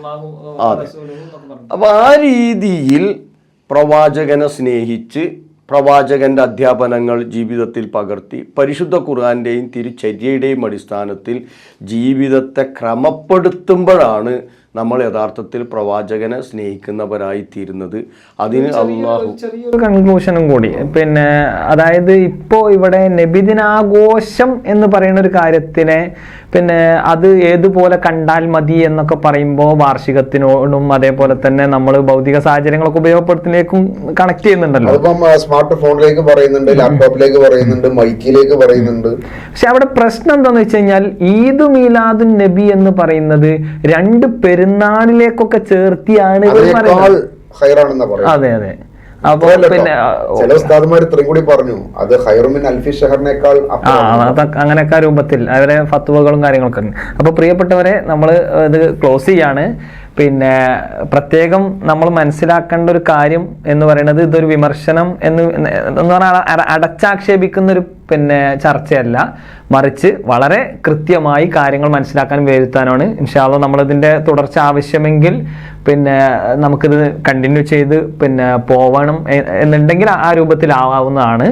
അതെ. അപ്പൊ ആ രീതിയിൽ പ്രവാചകനെ സ്നേഹിച്ച് പ്രവാചകന്റെ അധ്യാപനങ്ങൾ ജീവിതത്തിൽ പകർത്തി പരിശുദ്ധ ഖുർആന്റെയും തിരുചര്യയുടെയും അടിസ്ഥാനത്തിൽ ജീവിതത്തെ ക്രമപ്പെടുത്തുമ്പോഴാണ് നമ്മൾ യഥാർത്ഥത്തിൽ പ്രവാചകനെ സ്നേഹിക്കുന്നവരായി തീരുന്നത്. അതിന് അള്ളാഹു ചെറിയൊരു കൺക്ലൂഷനും കൂടി, പിന്നെ അതായത് ഇപ്പോൾ ഇവിടെ നബിദിനാഘോഷം എന്ന് പറയുന്ന ഒരു കാര്യത്തിനെ പിന്നെ അത് ഏതുപോലെ കണ്ടാൽ മതി എന്നൊക്കെ പറയുമ്പോൾ വാർഷികത്തിനോടും അതേപോലെ തന്നെ നമ്മൾ ഭൗതിക സാഹചര്യങ്ങളൊക്കെ ഉപയോഗപ്പെടുത്തുന്നതിലേക്കും കണക്ട് ചെയ്യുന്നുണ്ടല്ലോ. അതിപ്പം സ്മാർട്ട് ഫോണിലേക്ക് പറയുന്നുണ്ട്, ലാപ്ടോപ്പിലേക്ക് പറയുന്നുണ്ട്, മൈക്കിലേക്ക് പറയുന്നുണ്ട്. പക്ഷെ അവിടെ പ്രശ്നം എന്താന്ന് വെച്ച് കഴിഞ്ഞാൽ ഈദ് മീലാദുൻ നബി എന്ന് പറയുന്നത് 2 പെരുന്നാളിലേക്കൊക്കെ ചേർത്തിയാണ് ഇവർ പറയുന്നത്. അതെ അതെ. അപ്പൊ പിന്നെ ചില ഉസ്താദുമാർ ഇത്രയും കൂടി പറഞ്ഞു അത് ഖൈറുമിൻ അൽഫി ഷഹറിനേക്കാൾ അങ്ങനെയൊക്കെ രൂപത്തിൽ അവരെ ഫത്വകളും കാര്യങ്ങളൊക്കെ ഉണ്ട്. അപ്പൊ പ്രിയപ്പെട്ടവരെ, നമ്മൾ ഇത് ക്ലോസ് ചെയ്യാണ്. പിന്നെ പ്രത്യേകം നമ്മൾ മനസ്സിലാക്കേണ്ട ഒരു കാര്യം എന്ന് പറയുന്നത് ഇതൊരു വിമർശനം എന്ന് പറഞ്ഞാൽ അടച്ചാക്ഷേപിക്കുന്ന ഒരു പിന്നെ ചർച്ചയല്ല, മറിച്ച് വളരെ കൃത്യമായി കാര്യങ്ങൾ മനസ്സിലാക്കാനും വിലയിരുത്താനാണ്. ഇൻഷാ അല്ലാഹ് നമ്മളിതിൻ്റെ തുടർച്ച ആവശ്യമെങ്കിൽ പിന്നെ നമുക്കിത് കണ്ടിന്യൂ ചെയ്ത് പിന്നെ പോവണം എന്നുണ്ടെങ്കിൽ ആ രൂപത്തിലാവാവുന്നതാണ്.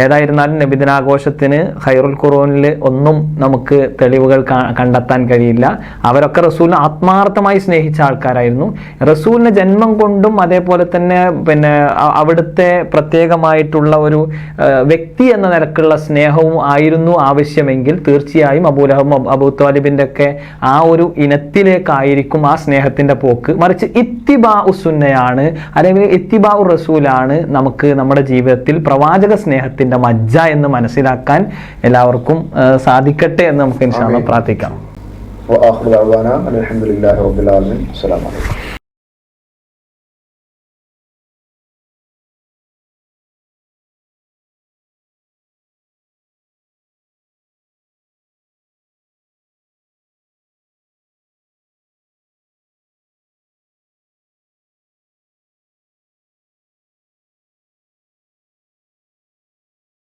ഏതായിരുന്നാലും നബിദിനാഘോഷത്തിന് ഖൈറുൽ ഖുറൂനിൽ ഒന്നും നമുക്ക് തെളിവുകൾ കണ്ടെത്താൻ കഴിയില്ല. അവരൊക്കെ റസൂലിനെ ആത്മാർത്ഥമായി സ്നേഹിച്ച ആൾക്കാരായിരുന്നു. റസൂലിന്റെ ജന്മം കൊണ്ടും അതേപോലെ തന്നെ പിന്നെ അവിടുത്തെ പ്രത്യേകമായിട്ടുള്ള ഒരു വ്യക്തി എന്ന നിലക്കുള്ള സ്നേഹവും ആയിരുന്നു ആവശ്യമെങ്കിൽ തീർച്ചയായും അബൂലഹബും അബൂ ത്വാലിബിന്റെ ഒക്കെ ആ ഒരു ഇനത്തിലേക്കായിരിക്കും ആ സ്നേഹത്തിന്റെ പോക്ക്. മറിച്ച് ഇത്തിബാഉ സുന്നയാണ് അല്ലെങ്കിൽ ഇത്തിബാഉ റസൂലാണ് നമുക്ക് നമ്മുടെ ജീവിതത്തിൽ പ്രവാചക സ്നേഹത്തിന്റെ മജ്ജ എന്ന് മനസ്സിലാക്കാൻ എല്ലാവർക്കും സാധിക്കട്ടെ എന്ന് നമുക്ക് ഇൻഷാ അല്ലാഹ് പ്രാർത്ഥിക്കാം. വആഖിറു ദഅ്വാനാ അൽഹംദുലില്ലാഹി റബ്ബിൽ ആലമീൻ. അസ്സലാമു അലൈക്കും.